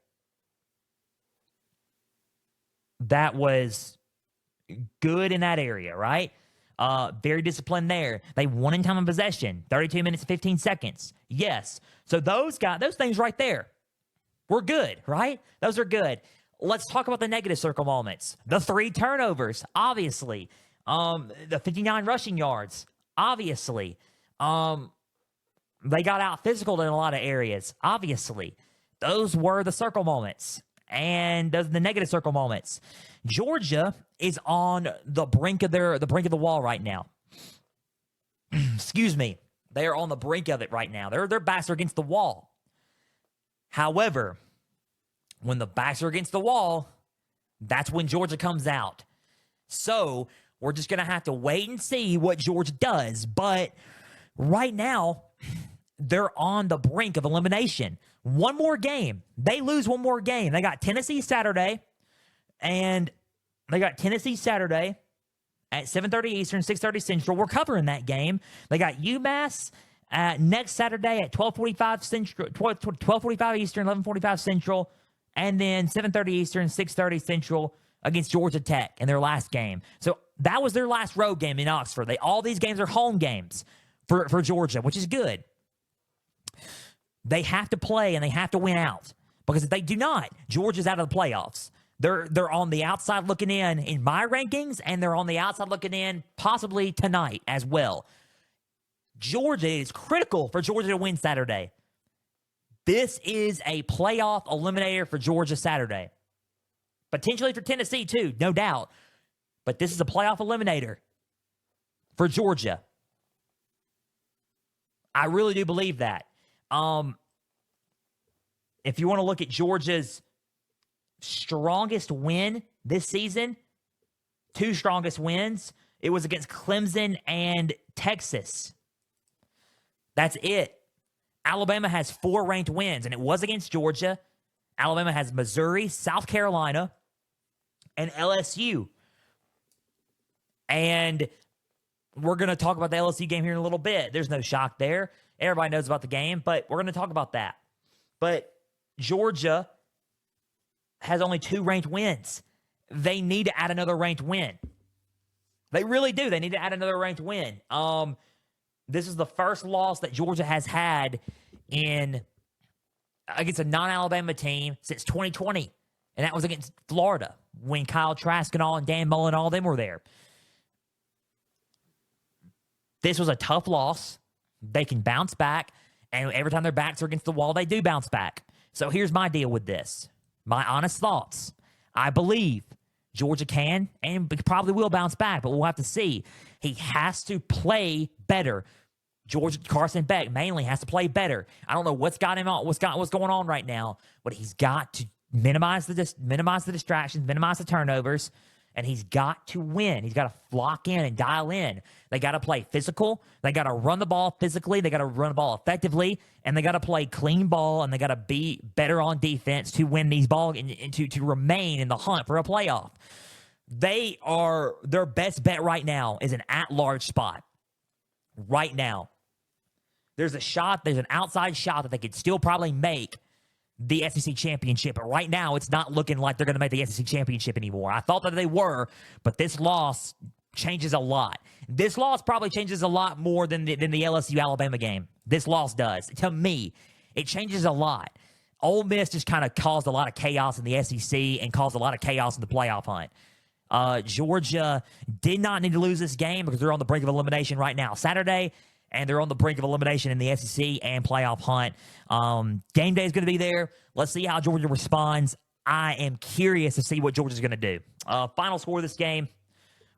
That was good in that area, right? Very disciplined there. They won in time of possession. 32 minutes and 15 seconds. Yes. So those things right there, we're good, right? Those are good. Let's talk about the negative circle moments. The 3 turnovers, obviously. The 59 rushing yards, obviously. They got out physical in a lot of areas, obviously. Those were the circle moments. And those are the negative circle moments. Georgia is on the brink of the wall right now. Excuse me. They are on the brink of it right now. Their backs are against the wall. However, when the backs are against the wall, that's when Georgia comes out. So we're just going to have to wait and see what Georgia does. But right now, they're on the brink of elimination. One more game. They lose one more game. They got Tennessee Saturday at 7:30 Eastern, 6:30 Central. We're covering that game. They got UMass next Saturday at 12:45 Central, 12:45 Eastern, 11:45 Central, and then 7:30 Eastern, 6:30 Central against Georgia Tech in their last game. So that was their last road game in Oxford. All these games are home games for Georgia, which is good. They have to play and they have to win out, because if they do not, Georgia's out of the playoffs. They're on the outside looking in my rankings, and they're on the outside looking in possibly tonight as well. Georgia, is critical for Georgia to win Saturday. This is a playoff eliminator for Georgia Saturday. Potentially for Tennessee too, no doubt. But this is a playoff eliminator for Georgia. I really do believe that. If you want to look at Georgia's strongest win this season, 2 strongest wins, it was against Clemson and Texas. That's it. Alabama has 4 ranked wins, and it was against Georgia. Alabama has Missouri, South Carolina, and LSU. And we're going to talk about the LSU game here in a little bit. There's no shock there. Everybody knows about the game, but we're going to talk about that. But Georgia has only 2 ranked wins. They need to add another ranked win. They really do. They need to add another ranked win. This is the first loss that Georgia has had against a non-Alabama team since 2020, and that was against Florida when Kyle Trask and Dan Mullen and all them were there. This was a tough loss. They can bounce back, and every time their backs are against the wall, they do bounce back. So here's my deal with this. My honest thoughts. I believe Georgia can and probably will bounce back, but we'll have to see. He has to play better. Carson Beck mainly has to play better. I don't know what's got him on, what's going on right now, but he's got to minimize the distractions, minimize the turnovers, and he's got to win. He's got to lock in and dial in. They got to play physical. They got to run the ball physically. They got to run the ball effectively, and they got to play clean ball, and they got to be better on defense to win these balls and to remain in the hunt for a playoff. Their best bet right now is an at-large spot. Right now. There's an outside shot that they could still probably make the SEC championship. But right now, it's not looking like they're going to make the SEC championship anymore. I thought that they were, but this loss changes a lot. This loss probably changes a lot more than the LSU-Alabama game. This loss does. To me, it changes a lot. Ole Miss just kind of caused a lot of chaos in the SEC and caused a lot of chaos in the playoff hunt. Georgia did not need to lose this game because they're on the brink of elimination right now. Saturday, and they're on the brink of elimination in the SEC and playoff hunt. Game day is going to be there. Let's see how Georgia responds. I am curious to see what Georgia's going to do. Final score of this game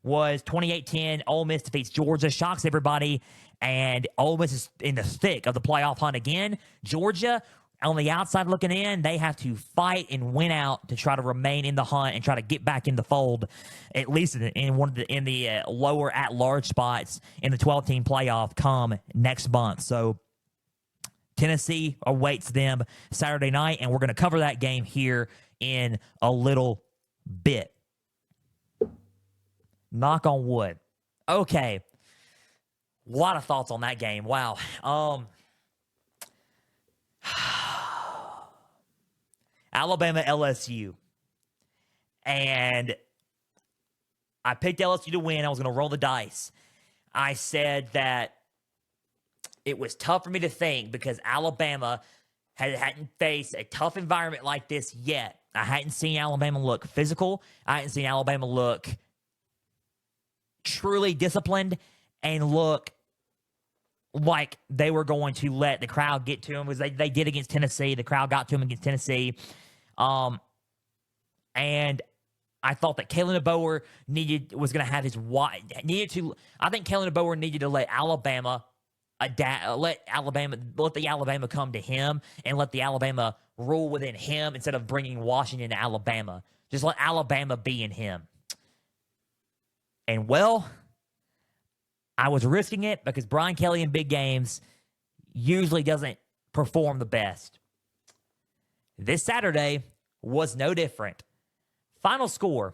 was 28-10. Ole Miss defeats Georgia, shocks everybody, and Ole Miss is in the thick of the playoff hunt again. Georgia, on the outside looking in, they have to fight and win out to try to remain in the hunt and try to get back in the fold, at least in the lower at-large spots in the 12-team playoff come next month. So Tennessee awaits them Saturday night, and we're going to cover that game here in a little bit. Knock on wood. Okay. A lot of thoughts on that game. Wow. Alabama, LSU. And I picked LSU to win. I was going to roll the dice. I said that it was tough for me to think because Alabama hadn't faced a tough environment like this yet. I hadn't seen Alabama look physical. I hadn't seen Alabama look truly disciplined and look like they were going to let the crowd get to them, because they did against Tennessee. The crowd got to them against Tennessee. And I thought that Kalen DeBoer was going to have his I think Kalen DeBoer needed to let Alabama let the Alabama come to him and let the Alabama rule within him instead of bringing Washington to Alabama. Just let Alabama be in him. And well, I was risking it because Brian Kelly in big games usually doesn't perform the best. This Saturday was no different. Final score,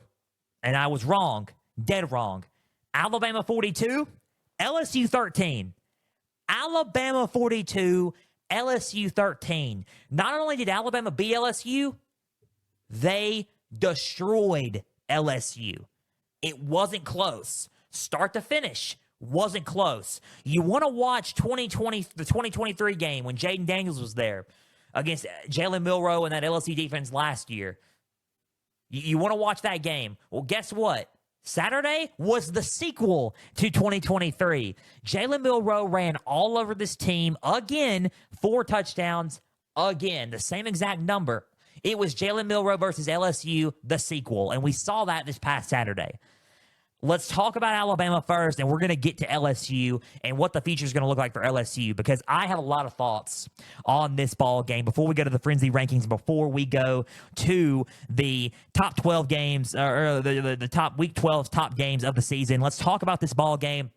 and I was wrong, dead wrong. Alabama 42, LSU 13. Alabama 42, LSU 13. Not only did Alabama beat LSU, they destroyed LSU It wasn't close. Start to finish, wasn't close. You want to watch the 2023 game when Jaden Daniels was there against Jalen Milroe and that LSU defense last year. You want to watch that game. Well, guess what? Saturday was the sequel to 2023. Jalen Milroe ran all over this team again, 4 touchdowns again, the same exact number. It was Jalen Milroe versus LSU, the sequel, and we saw that this past Saturday. Let's talk about Alabama first, and we're going to get to LSU and what the future is going to look like for LSU, because I have a lot of thoughts on this ball game before we go to the Frenzy rankings, before we go to the top 12 games, or the top Week 12 top games of the season. Let's talk about this ball game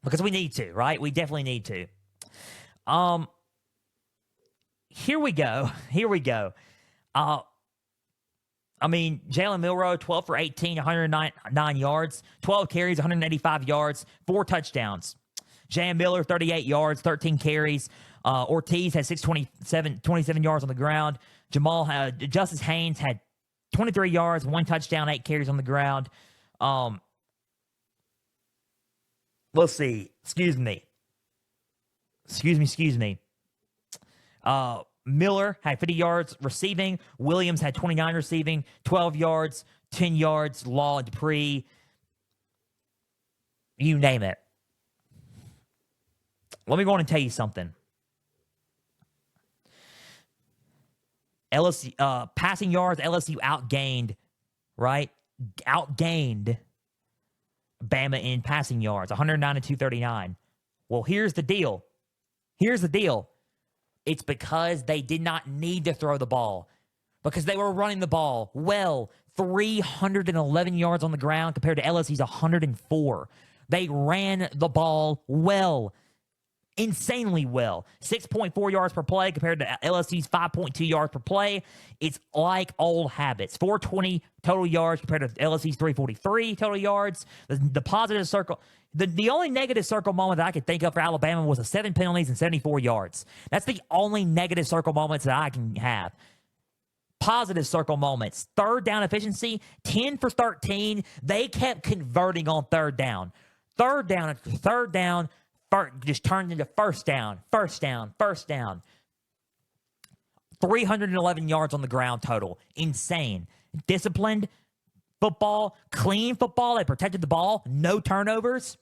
because we need to, right? We definitely need to. Here we go. Jalen Milroe, 12 for 18, 109 yards, 12 carries, 185 yards, 4 touchdowns. Jan Miller, 38 yards, 13 carries. Ortiz had 27 yards on the ground. Justice Haynes had 23 yards, 1 touchdown, 8 carries on the ground. Let's see. Excuse me. Miller had 50 yards receiving. Williams had 29 receiving, 12 yards, 10 yards. Law and Dupree, you name it. Let me go on and tell you something. LSU passing yards, LSU outgained Bama in passing yards, 109 to 239. Well, here's the deal. It's because they did not need to throw the ball, because they were running the ball well. 311 yards on the ground compared to LSU's 104. They ran the ball well, insanely well. 6.4 yards per play compared to LSU's 5.2 yards per play. It's like old habits. 420 total yards compared to LSU's 343 total yards. The positive circle. The only negative circle moment that I could think of for Alabama was 7 penalties and 74 yards. That's the only negative circle moments that I can have. Positive circle moments. Third down efficiency, 10 for 13. They kept converting on third down. Third down just turned into first down. 311 yards on the ground total. Insane. Disciplined football, clean football. They protected the ball, no turnovers.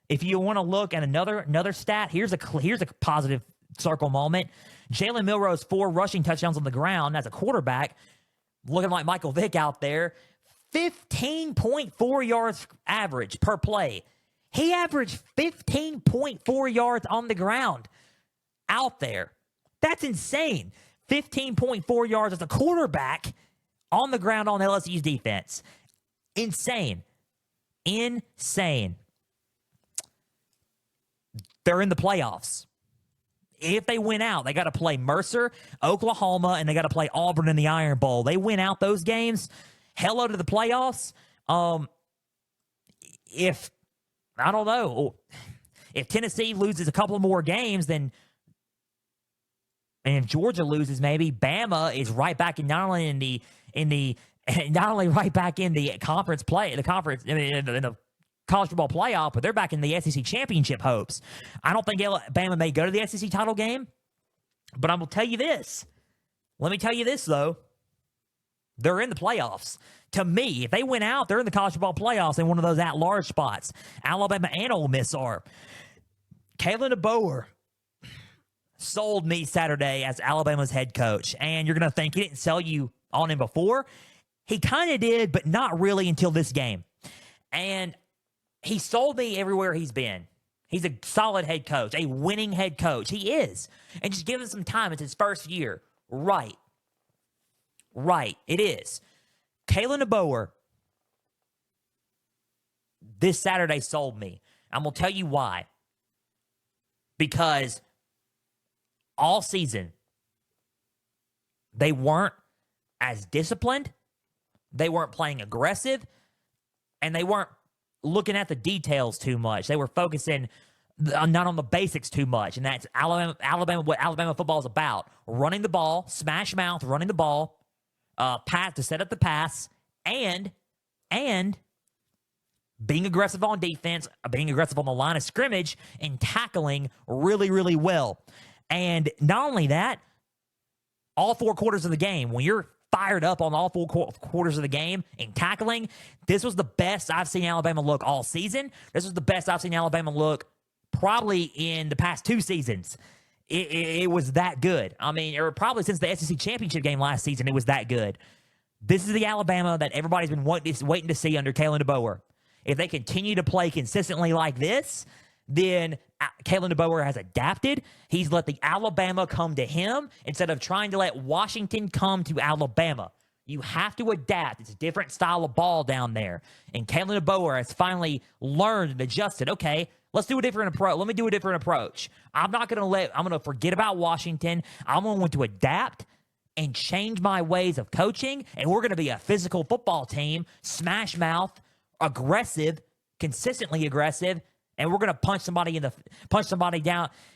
If you want to look at another stat, here's a positive circle moment. Jalen Milroe's 4 rushing touchdowns on the ground as a quarterback, looking like Michael Vick out there. 15.4 yards average per play. He averaged 15.4 yards on the ground out there. That's insane. 15.4 yards as a quarterback on the ground on LSU's defense. Insane. They're in the playoffs. If they win out, they got to play Mercer, Oklahoma, and they got to play Auburn in the Iron Bowl. They win out those games. Hello to the playoffs. If Tennessee loses a couple more games, and if Georgia loses, maybe Bama is right back in not only right back in the conference in the college football playoff, but they're back in the SEC championship hopes. I don't think Bama may go to the SEC title game, but I'm going to tell you this. Let me tell you this, though. They're in the playoffs. To me, if they win out, they're in the college football playoffs in one of those at-large spots. Alabama and Ole Miss are. Kalen DeBoer sold me Saturday as Alabama's head coach, and you're going to think he didn't sell you on him before. He kind of did, but not really until this game. And he sold me everywhere he's been. He's a solid head coach, a winning head coach. He is. And just give him some time. It's his first year. Right. It is. Kalen DeBoer this Saturday sold me. I'm going to tell you why. Because all season, they weren't as disciplined, they weren't playing aggressive, and they weren't looking at the details too much. They were focusing not on the basics too much, and that's Alabama. What Alabama football is about: running the ball, smash mouth, running the ball, pass to set up the pass, and being aggressive on defense, being aggressive on the line of scrimmage, and tackling really, really well. And not only that, all 4 quarters of the game, when you're fired up on all 4 quarters of the game and tackling, this was the best I've seen Alabama look all season. This was the best I've seen Alabama look probably in the past 2 seasons. It was that good. I mean, or probably since the SEC championship game last season, it was that good. This is the Alabama that everybody's been waiting to see under Kalen DeBoer. If they continue to play consistently like this, then Kalen DeBoer has adapted. He's let the Alabama come to him instead of trying to let Washington come to Alabama. You have to adapt. It's a different style of ball down there. And Kalen DeBoer has finally learned and adjusted. Okay, let's do a different approach. Let me do a different approach. I'm going to forget about Washington. I'm going to adapt and change my ways of coaching. And we're going to be a physical football team, smash mouth, aggressive, consistently aggressive. And we're going to punch somebody down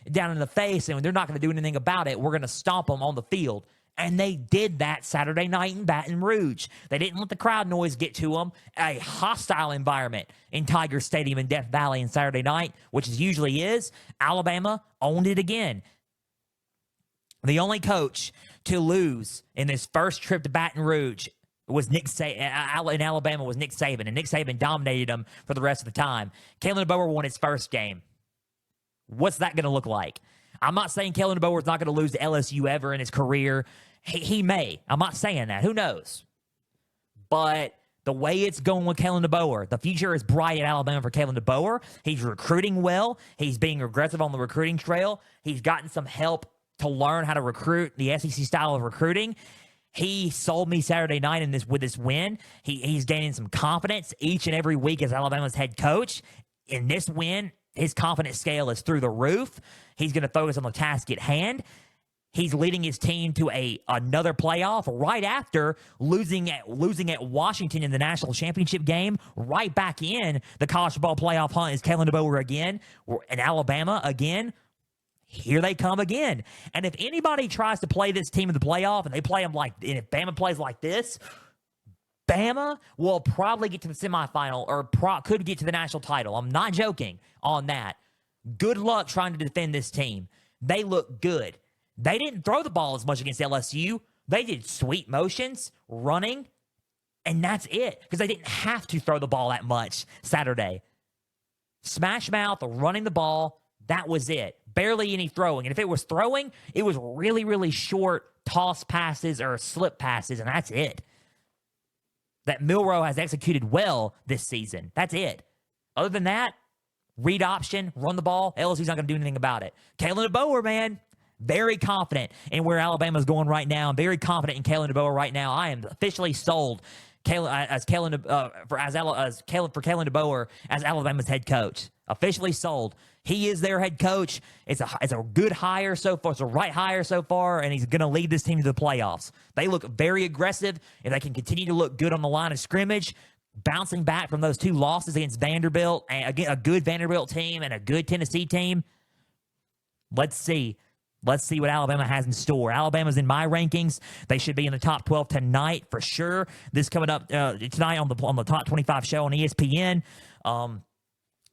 in the face, and they're not going to do anything about it. We're going to stomp them on the field. And they did that Saturday night in Baton Rouge. They didn't let the crowd noise get to them. A hostile environment in Tiger Stadium in Death Valley on Saturday night, which usually is. Alabama owned it again. The only coach to lose in this first trip to Baton Rouge was Nick Saban. In Alabama was Nick Saban, and Nick Saban dominated them for the rest of the time. Kalen DeBoer won his first game. What's that going to look like? I'm not saying Kalen DeBoer is not going to lose to LSU ever in his career. He may. I'm not saying that. Who knows? But the way it's going with Kalen DeBoer, the future is bright at Alabama for Kalen DeBoer. He's recruiting well. He's being aggressive on the recruiting trail. He's gotten some help to learn how to recruit, the SEC style of recruiting. He sold me Saturday night with this win. He's gaining some confidence each and every week as Alabama's head coach. In this win, his confidence scale is through the roof. He's going to focus on the task at hand. He's leading his team to another playoff right after losing at Washington in the national championship game. Right back in the college football playoff hunt is Kalen DeBoer again, and Alabama again. Here they come again. And if anybody tries to play this team in the playoff and and if Bama plays like this, Bama will probably get to the semifinal or could get to the national title. I'm not joking on that. Good luck trying to defend this team. They look good. They didn't throw the ball as much against LSU. They did sweet motions, running, and that's it. Because they didn't have to throw the ball that much Saturday. Smash mouth, running the ball, that was it. Barely any throwing. And if it was throwing, it was really, really short toss passes or slip passes, and that's it. That Milroe has executed well this season. That's it. Other than that, read option, run the ball, LSU's not going to do anything about it. Kalen DeBoer, man, very confident in where Alabama's going right now. I'm very confident in Kalen DeBoer right now. I am officially sold for Kalen DeBoer as Alabama's head coach. Officially sold. He is their head coach. It's a good hire so far. It's a right hire so far, and he's going to lead this team to the playoffs. They look very aggressive, and they can continue to look good on the line of scrimmage, bouncing back from those 2 losses against Vanderbilt, and again, a good Vanderbilt team and a good Tennessee team. Let's see. Let's see what Alabama has in store. Alabama's in my rankings. They should be in the top 12 tonight for sure. This coming up tonight on the Top 25 show on ESPN.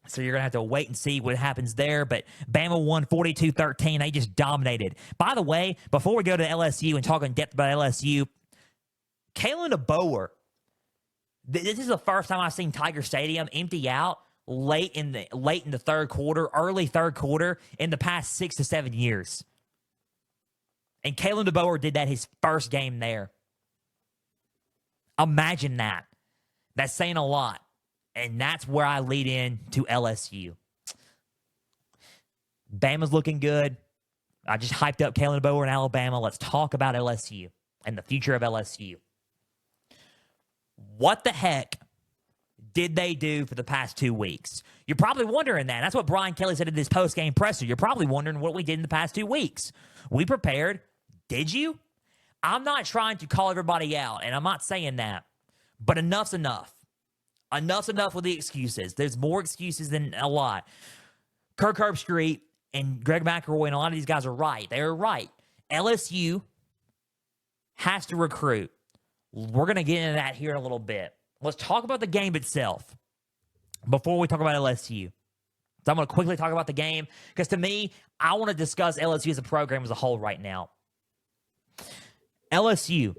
So you're going to have to wait and see what happens there. But Bama won 42-13. They just dominated. By the way, before we go to LSU and talk in depth about LSU, Kalen DeBoer, this is the first time I've seen Tiger Stadium empty out late in the third quarter, early third quarter in the past 6 to 7 years. And Kalen DeBoer did that his first game there. Imagine that. That's saying a lot. And that's where I lead in to LSU. Bama's looking good. I just hyped up Kalen DeBoer in Alabama. Let's talk about LSU and the future of LSU. What the heck did they do for the past 2 weeks? You're probably wondering that. That's what Brian Kelly said in this post-game presser. You're probably wondering what we did in the past 2 weeks. We prepared. Did you? I'm not trying to call everybody out, and I'm not saying that. But enough's enough. Enough's enough with the excuses. There's more excuses than a lot. Kirk Herbstreit and Greg McElroy and a lot of these guys are right. They're right. LSU has to recruit. We're going to get into that here in a little bit. Let's talk about the game itself. before we talk about LSU. So I'm going to quickly talk about the game because to me, I want to discuss LSU as a program as a whole right now. LSU,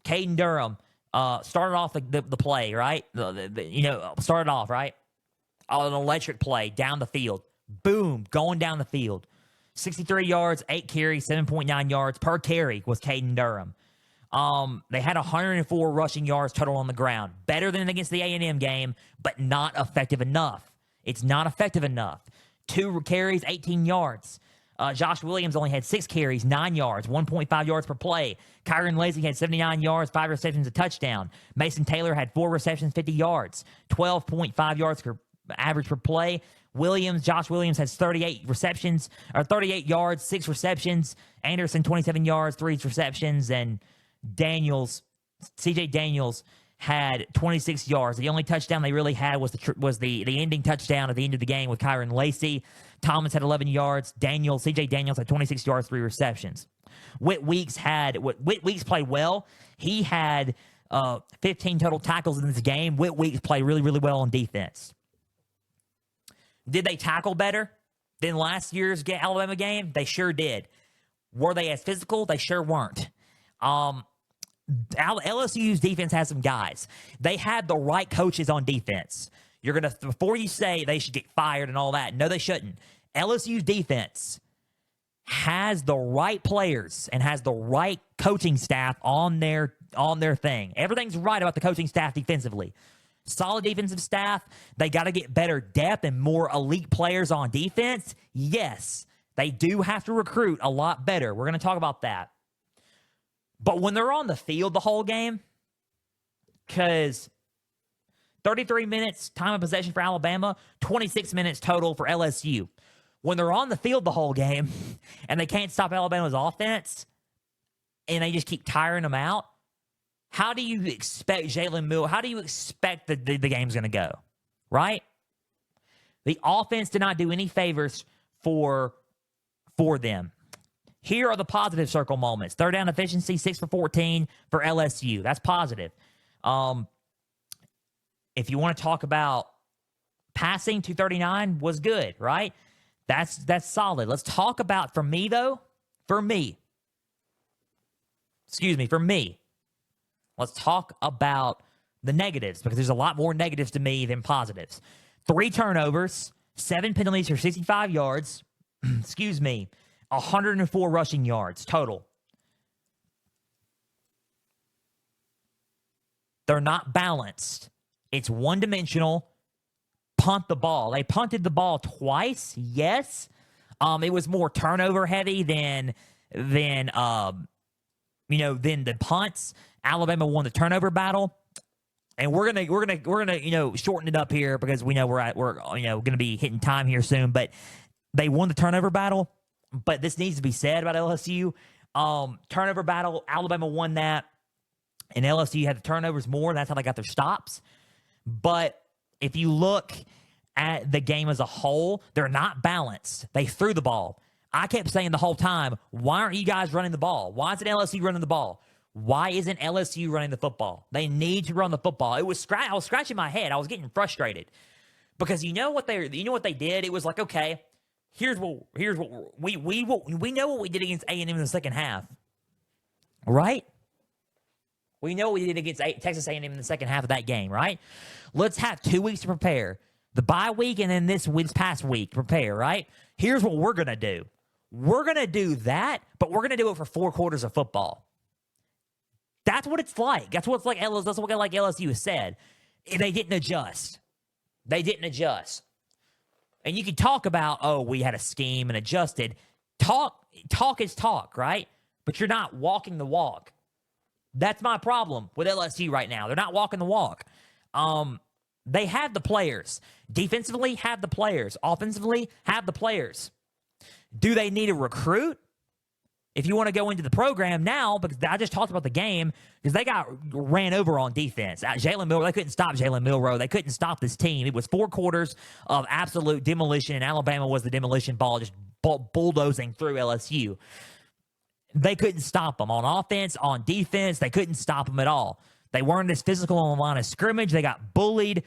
Caden Durham started off the play, right? Started off, right? An electric play down the field. Boom, going down the field. 63 yards, 8 carries, 7.9 yards per carry was Caden Durham. They had 104 rushing yards total on the ground. Better than against the A&M game, but not effective enough. It's not effective enough. 2 carries, 18 yards. Josh Williams only had 6 carries, 9 yards, 1.5 yards per play. Kyron Lacy had 79 yards, 5 receptions, a touchdown. Mason Taylor had 4 receptions, 50 yards, 12.5 yards per average per play. Josh Williams has 38 yards, 6 receptions. Anderson, 27 yards, 3 receptions. And CJ Daniels had 26 yards. The only touchdown they really had was the ending touchdown at the end of the game with Kyron Lacy. Thomas had 11 yards. CJ Daniels had 26 yards, 3 receptions. Whit Weeks played well. He had 15 total tackles in this game. Whit Weeks played really, really well on defense. Did they tackle better than last year's Alabama game? They sure did. Were they as physical? They sure weren't. LSU's defense has some guys. They had the right coaches on defense. Before you say they should get fired and all that, no, they shouldn't. LSU's defense has the right players and has the right coaching staff on their thing. Everything's right about the coaching staff defensively. Solid defensive staff. They got to get better depth and more elite players on defense. Yes, they do have to recruit a lot better. We're going to talk about that. But when they're on the field the whole game, because 33 minutes time of possession for Alabama, 26 minutes total for LSU. When they're on the field the whole game and they can't stop Alabama's offense and they just keep tiring them out, how do you expect the game's going to go, right? The offense did not do any favors for them. Here are the positive circle moments. Third down efficiency, 6 for 14 for LSU. That's positive. If you want to talk about passing, 239 was good, right? That's solid. Let's talk about, for me, let's talk about the negatives because there's a lot more negatives to me than positives. 3 turnovers, 7 penalties for 65 yards, 104 rushing yards total. They're not balanced. It's one-dimensional. Punt the ball. They punted the ball twice, yes. It was more turnover heavy than the punts. Alabama won the turnover battle, and we're gonna shorten it up here because we know we're gonna be hitting time here soon. But they won the turnover battle. But this needs to be said about LSU. Turnover battle, Alabama won that, and LSU had the turnovers more. That's how they got their stops. But if you look at the game as a whole, they're not balanced. They threw the ball. I kept saying the whole time, why aren't you guys running the ball? Why isn't LSU running the ball? Why isn't LSU running the football? They need to run the football. I was scratching my head. I was getting frustrated because you know what they did? It was like, okay, here's what we know what we did against A&M in the second half, right? We know what we did against Texas A&M in the second half of that game, right? Let's have 2 weeks to prepare. The bye week and then this past week, prepare, right? Here's what we're going to do. We're going to do that, but we're going to do it for 4 quarters of football. That's what it's like. That's what LSU has said. They didn't adjust. And you can talk about, we had a scheme and adjusted. Talk is talk, right? But you're not walking the walk. That's my problem with LSU right now. They're not walking the walk. They have the players. Defensively, have the players. Offensively, have the players. Do they need a recruit? If you want to go into the program now, because I just talked about the game, because they got ran over on defense. Jalen Milroe, they couldn't stop Jalen Milroe. They couldn't stop this team. It was 4 quarters of absolute demolition, and Alabama was the demolition ball, just bulldozing through LSU. They couldn't stop them on offense, on defense. They couldn't stop them at all. They weren't as physical on the line of scrimmage. They got bullied.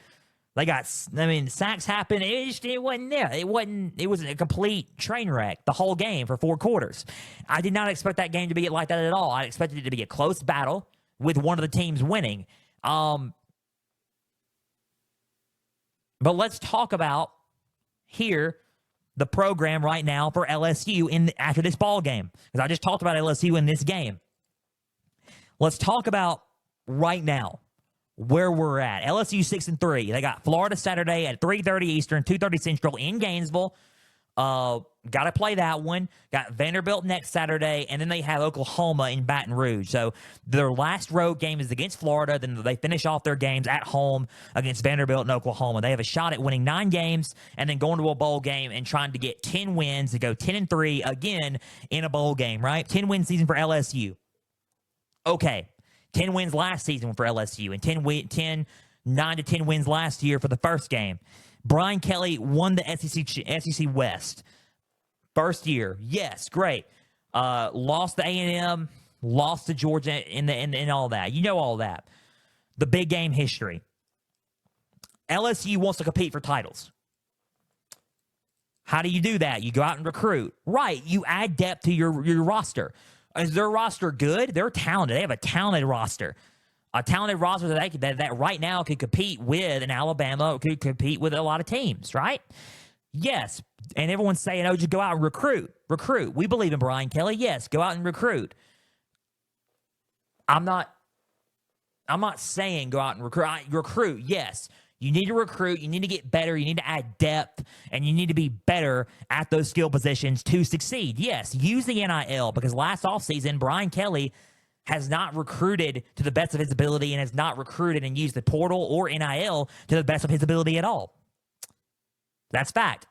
Sacks happened. It wasn't there. It was a complete train wreck the whole game for 4 quarters. I did not expect that game to be like that at all. I expected it to be a close battle with one of the teams winning. But let's talk about here the program right now for LSU after this ball game, because I just talked about LSU in this game. Let's talk about right now where we're at. LSU 6-3. They got Florida Saturday at 3:30 Eastern, 2:30 Central in Gainesville. Got to play that one. Got Vanderbilt next Saturday, and then they have Oklahoma in Baton Rouge. So their last road game is against Florida. Then they finish off their games at home against Vanderbilt and Oklahoma. They have a shot at winning 9 games and then going to a bowl game and trying to get 10 wins to go 10-3 again in a bowl game, right? 10-win season for LSU. Okay, 10 wins last season for LSU and 9 to 10 wins last year for the first game. Brian Kelly won the SEC West. First year. Yes, great. Lost to A&M, lost to Georgia and all that. You know all that. The big game history. LSU wants to compete for titles. How do you do that? You go out and recruit. Right. You add depth to your roster. Is their roster good? They're talented. They have a talented roster. A talented roster that right now could compete with an Alabama, could compete with a lot of teams, right? Yes. And everyone's saying, oh, just go out and recruit. Recruit. We believe in Brian Kelly. Yes, go out and recruit. I'm not saying go out and recruit. Recruit, yes. You need to recruit. You need to get better. You need to add depth. And you need to be better at those skill positions to succeed. Yes, use the NIL, because last offseason, Brian Kelly has not recruited to the best of his ability and has not recruited and used the portal or NIL to the best of his ability at all. That's fact.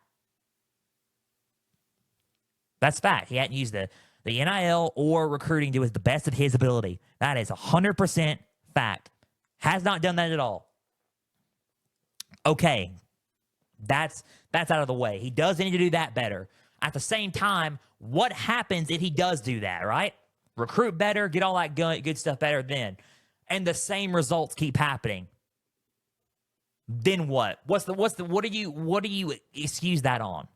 That's fact. He hadn't used the NIL or recruiting to the best of his ability. That is 100% fact. Has not done that at all. Okay, that's out of the way. He does need to do that better. At the same time, what happens if he does do that, right? Recruit better, get all that good stuff better then. And the same results keep happening. Then what? What do you excuse that on?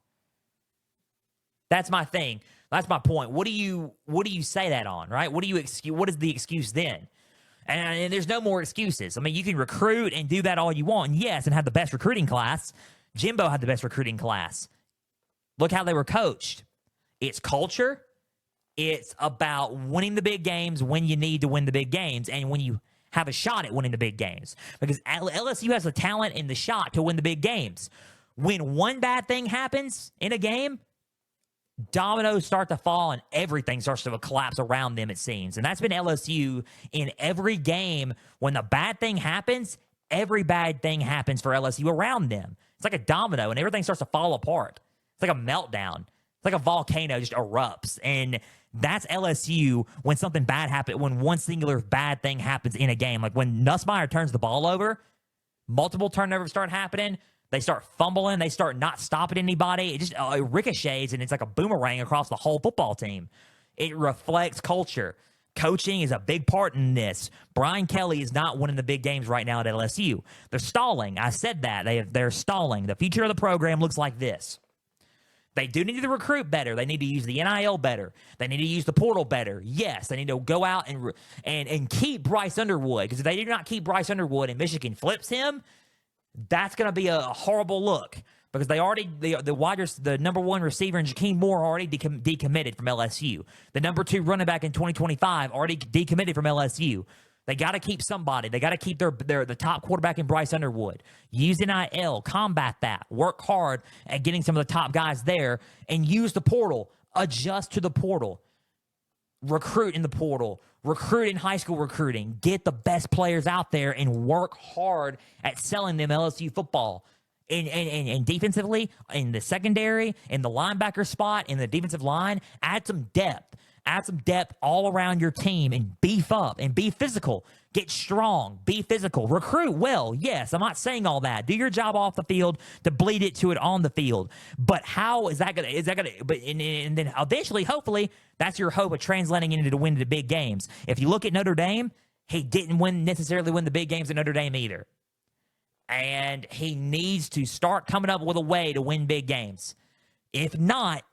That's my thing. That's my point. What do you say that on, right? What is the excuse then? And there's no more excuses. I mean, you can recruit and do that all you want. And yes, and have the best recruiting class. Jimbo had the best recruiting class. Look how they were coached. It's culture. It's about winning the big games when you need to win the big games and when you have a shot at winning the big games. Because LSU has the talent and the shot to win the big games. When one bad thing happens in a game, dominoes start to fall and everything starts to collapse around them, it seems. And that's been LSU in every game. When the bad thing happens, every bad thing happens for LSU around them. It's like a domino and everything starts to fall apart. It's like a meltdown. It's like a volcano just erupts. And that's LSU when something bad happens, when one singular bad thing happens in a game. Like when Nussmeier turns the ball over, multiple turnovers start happening. They start fumbling. They start not stopping anybody. It just it ricochets, and it's like a boomerang across the whole football team. It reflects culture. Coaching is a big part in this. Brian Kelly is not winning the big games right now at LSU. They're stalling. I said that. They're stalling. The future of the program looks like this. They do need to recruit better. They need to use the NIL better. They need to use the portal better. Yes, they need to go out and keep Bryce Underwood, because if they do not keep Bryce Underwood and Michigan flips him, that's going to be a horrible look, because the number 1 receiver in Jakeem Moore already decommitted from LSU. The number 2 running back in 2025 already decommitted from LSU. They got to keep somebody. They got to keep the top quarterback in Bryce Underwood. Use NIL, combat that. Work hard at getting some of the top guys there, and use the portal. Adjust to the portal. Recruit in the portal. Recruit in high school recruiting. Get the best players out there and work hard at selling them LSU football. And defensively, in the secondary, in the linebacker spot, in the defensive line, add some depth. Add some depth all around your team and beef up and be physical. Get strong. Be physical. Recruit well. Yes, I'm not saying all that. Do your job off the field to bleed it to it on the field. But how is that going to, but and then eventually, hopefully, that's your hope of translating into to win the big games. If you look at Notre Dame, he didn't necessarily win the big games at Notre Dame either. and he needs to start coming up with a way to win big games. If not,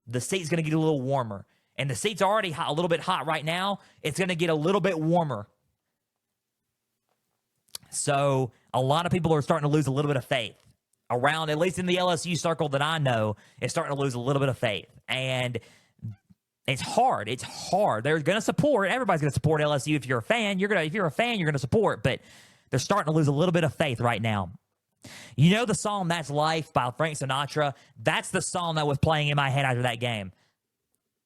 the seat's going to get a little warmer. And the seat's already hot, a little bit hot right now. It's going to get a little bit warmer. So a lot of people are starting to lose a little bit of faith. Around, at least in the LSU circle that I know, is starting to lose a little bit of faith. And it's hard. It's hard. They're going to support. Everybody's going to support LSU. If you're a fan, if you're a fan, you're going to support. But they're starting to lose a little bit of faith right now. You know the song "That's Life" by Frank Sinatra? That's the song that was playing in my head after that game.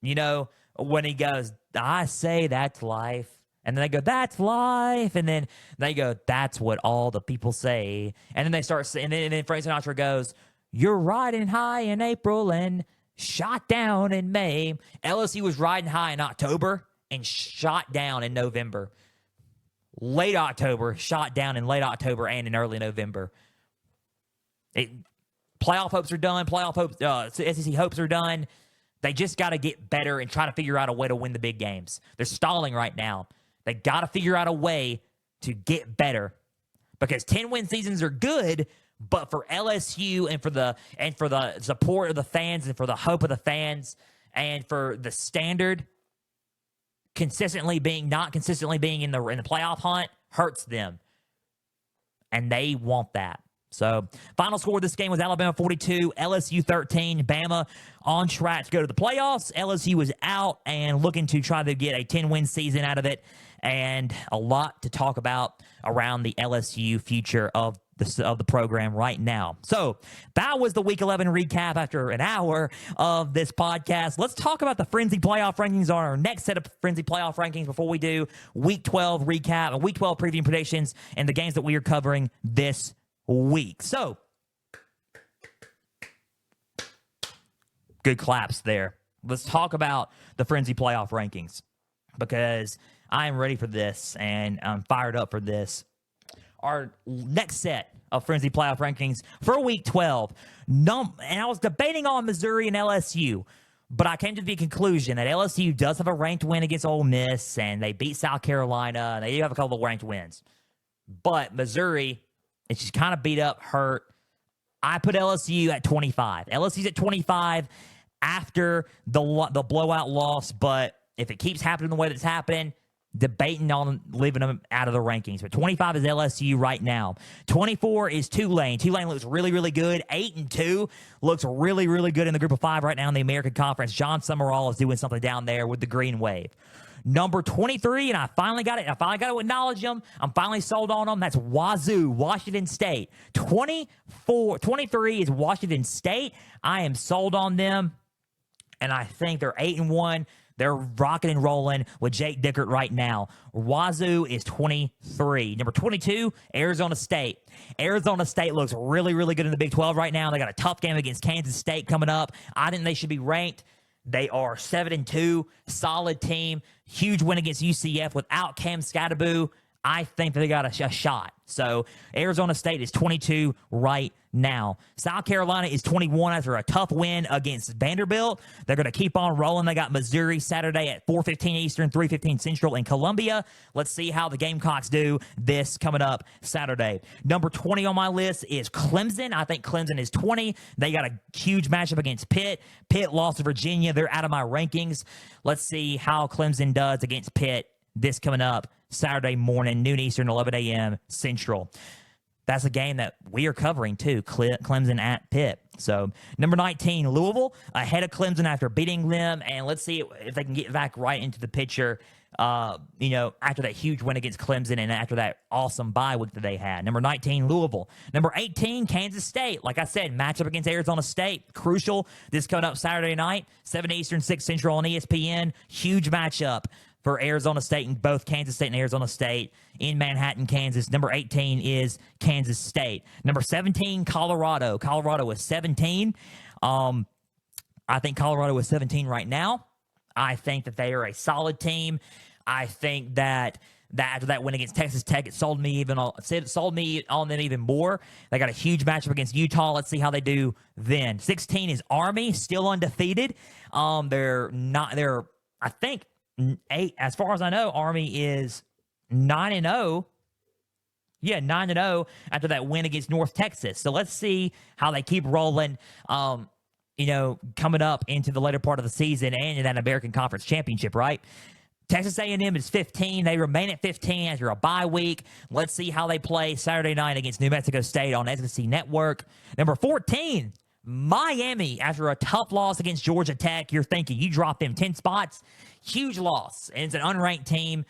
You know, when he goes, "I say that's life." And then they go, "That's life." And then they go, "That's what all the people say." And then they start saying, and then Frank Sinatra goes, "You're riding high in April and shot down in May." LSU was riding high in October and shot down in November. Late October, shot down in late October and in early November. Playoff hopes are done. SEC hopes are done. They just got to get better and try to figure out a way to win the big games. They're stalling right now. They got to figure out a way to get better, because 10-win seasons are good, but for LSU and for the support of the fans and for the hope of the fans and for the standard not consistently being in the playoff hunt hurts them, and they want that. So, final score of this game was Alabama 42, LSU 13. Bama on track to go to the playoffs. LSU was out and looking to try to get a 10-win season out of it. And a lot to talk about around the LSU future of the program right now. So, that was the Week 11 recap after an hour of this podcast. Let's talk about the Frenzy playoff rankings on our next set of Frenzy playoff rankings before we do Week 12 recap and Week 12 preview predictions and the games that we are covering this week. So, good claps there. Let's talk about the Frenzy playoff rankings, because I am ready for this and I'm fired up for this. Our next set of Frenzy playoff rankings for Week 12. And I was debating on Missouri and LSU, but I came to the conclusion that LSU does have a ranked win against Ole Miss, and they beat South Carolina, and they do have a couple of ranked wins. But Missouri, it's just kind of beat up, hurt. I put LSU at 25. LSU's at 25 after the blowout loss, but if it keeps happening the way that's happening, debating on leaving them out of the rankings. But 25 is LSU right now. 24 is Tulane. Tulane looks really, really good. 8-2 looks really, really good in the group of 5 right now in the American Conference. John Summerall is doing something down there with the Green Wave. Number 23, and I finally got it. I finally got to acknowledge them. I'm finally sold on them. That's Wazoo, Washington State. 23 is Washington State. I am sold on them, and I think they're 8-1. They're rocking and rolling with Jake Dickert right now. Wazoo is 23. Number 22, Arizona State. Arizona State looks really, really good in the Big 12 right now. They got a tough game against Kansas State coming up. I think they should be ranked. They are 7-2, solid team. Huge win against UCF without Cam Scatterboo. I think that they got a shot. So Arizona State is 22 right now. South Carolina is 21 after a tough win against Vanderbilt. They're going to keep on rolling. They got Missouri Saturday at 4:15 Eastern, 3:15 Central in Columbia. Let's see how the Gamecocks do this coming up Saturday. Number 20 on my list is Clemson. I think Clemson is 20. They got a huge matchup against Pitt. Pitt lost to Virginia. They're out of my rankings. Let's see how Clemson does against Pitt this coming up Saturday morning, noon Eastern, 11 a.m. Central. That's a game that we are covering, too, Clemson at Pitt. So, number 19, Louisville, ahead of Clemson after beating them. And let's see if they can get back right into the picture, after that huge win against Clemson and after that awesome bye week that they had. Number 19, Louisville. Number 18, Kansas State. Like I said, matchup against Arizona State. Crucial. This coming up Saturday night, 7 Eastern, 6 Central on ESPN. Huge matchup for Arizona State and both Kansas State and Arizona State in Manhattan, Kansas. Number 18 is Kansas State. Number 17, Colorado. Colorado is 17. I think Colorado is 17 right now. I think that they are a solid team. I think that after that win against Texas Tech, it sold me on them even more. They got a huge matchup against Utah. Let's see how they do then. 16 is Army, still undefeated. I think 8, as far as I know, Army is 9-0 Yeah, 9-0 after that win against North Texas. So let's see how they keep rolling, coming up into the later part of the season and in that American Conference Championship, right? Texas A&M is 15. They remain at 15 after a bye week. Let's see how they play Saturday night against New Mexico State on SEC Network. Number 14, Miami, after a tough loss against Georgia Tech. You're thinking you dropped them 10 spots. Huge loss. And it's an unranked team.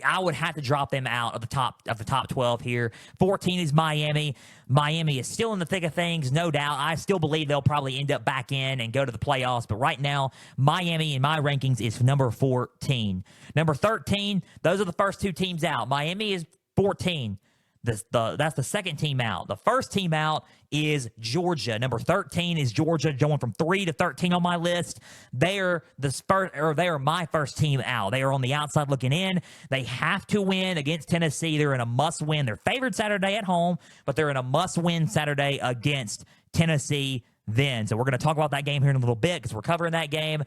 I would have to drop them out of the top 12 here. 14 is Miami. Miami is still in the thick of things, no doubt. I still believe they'll probably end up back in and go to the playoffs. But right now, Miami in my rankings is number 14. Number 13, those are the first two teams out. Miami is 14. That's the second team out. The first team out is Georgia. Number 13 is Georgia, going from 3 to 13 on my list. They are my first team out. They are on the outside looking in. They have to win against Tennessee. They're in a must-win. They're favored Saturday at home, but they're in a must-win Saturday against Tennessee then. So we're going to talk about that game here in a little bit because we're covering that game.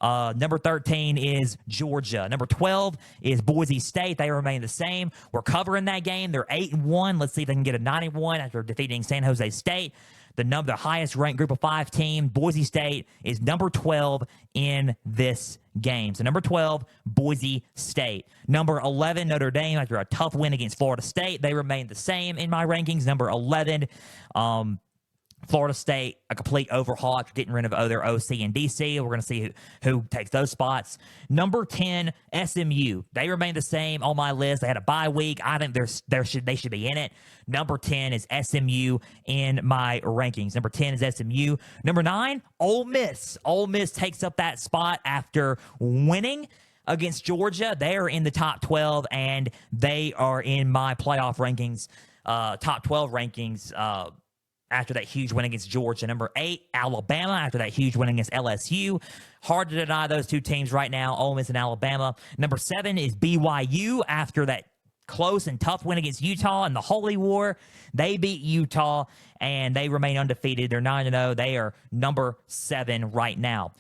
Number 13 is Georgia. Number 12 is Boise State. They remain the same. We're covering that game. They're 8-1. Let's see if they can get a 9-1 after defeating San Jose State. The highest ranked group of 5 team, Boise State, is number 12 in this game. So number 12, Boise State. Number 11, Notre Dame, after a tough win against Florida State. They remain the same in my rankings. Number 11, Florida State, a complete overhaul after getting rid of their OC and DC. We're going to see who takes those spots. Number 10, SMU. They remain the same on my list. They had a bye week. I think they should be in it. Number 10 is SMU in my rankings. Number 10 is SMU. Number 9, Ole Miss. Ole Miss takes up that spot after winning against Georgia. They are in the top 12, and they are in my playoff rankings, top 12 rankings, after that huge win against Georgia. Number 8, Alabama, after that huge win against LSU. Hard to deny those two teams right now, Ole Miss and Alabama. Number 7 is BYU, after that close and tough win against Utah in the Holy War. They beat Utah, and they remain undefeated. They're 9-0. They are number 7 right now.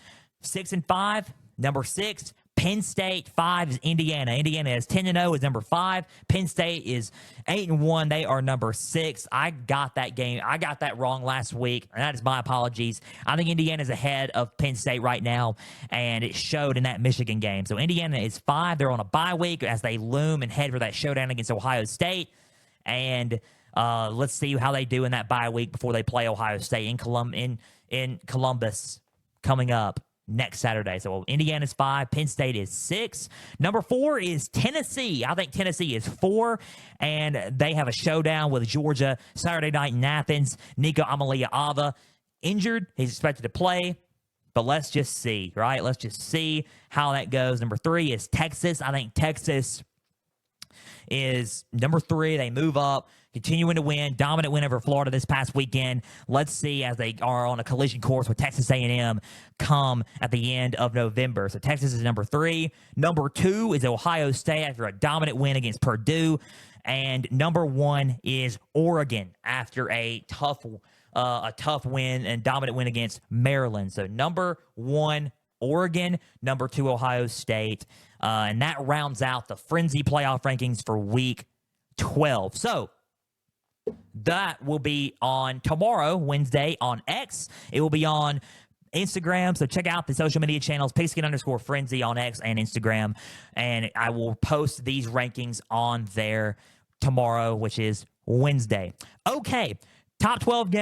6 and 5, number 6, Penn State. 5 is Indiana. Indiana is 10-0, is number 5. Penn State is 8-1. They are number 6. I got that wrong last week, and that is my apologies. I think Indiana is ahead of Penn State right now, and it showed in that Michigan game. So Indiana is 5. They're on a bye week as they loom and head for that showdown against Ohio State. And let's see how they do in that bye week before they play Ohio State in Columbus coming up next Saturday. So Indiana's 5, Penn State is 6. Number 4 is Tennessee. I think Tennessee is 4, and they have a showdown with Georgia Saturday night in Athens. Nico Amaliaava injured. He's expected to play, but let's just see, right? Let's just see how that goes. Number 3 is Texas. I think Texas is number 3. They move up, continuing to win, dominant win over Florida this past weekend. Let's see as they are on a collision course with Texas A&M come at the end of November. So Texas is number 3. Number 2 is Ohio State after a dominant win against Purdue. And number 1 is Oregon after a tough win and dominant win against Maryland. So number 1, Oregon. Number 2, Ohio State. And that rounds out the Frenzy playoff rankings for week 12. So that will be on tomorrow, Wednesday, on X. It will be on Instagram. So check out the social media channels, Pigskin_Frenzy on X and Instagram. And I will post these rankings on there tomorrow, which is Wednesday. Okay. Top 12,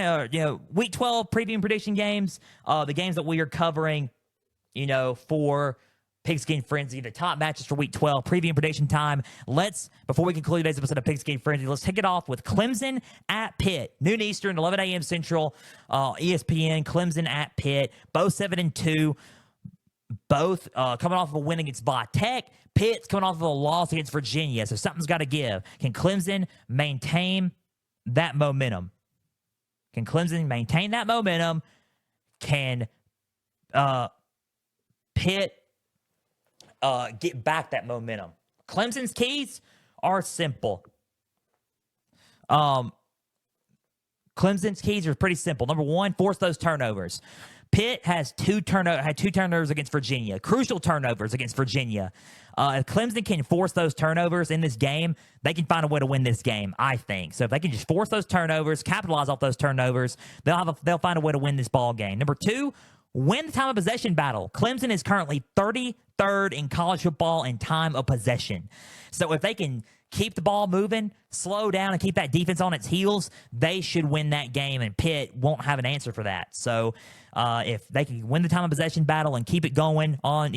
week 12 preview and prediction games. The games that we are covering, for Pigskin Frenzy, the top matches for week 12, preview and prediction time. Before we conclude today's episode of Pigskin Frenzy, let's kick it off with Clemson at Pitt. Noon Eastern, 11 a.m. Central, ESPN, Clemson at Pitt. Both 7-2. Both coming off of a win against Va Tech. Pitt's coming off of a loss against Virginia, so something's got to give. Can Clemson maintain that momentum? Can Pitt get back that momentum? Clemson's keys are simple. Clemson's keys are pretty simple. Number 1, force those turnovers. Pitt had two turnovers against Virginia, crucial turnovers against Virginia. If Clemson can force those turnovers in this game, they can find a way to win this game, I think. So if they can just force those turnovers, capitalize off those turnovers, they'll find a way to win this ball game. Number 2, win the time of possession battle. Clemson is currently 33rd in college football in time of possession. So if they can keep the ball moving, slow down, and keep that defense on its heels, they should win that game, and Pitt won't have an answer for that. So if they can win the time of possession battle and keep it going on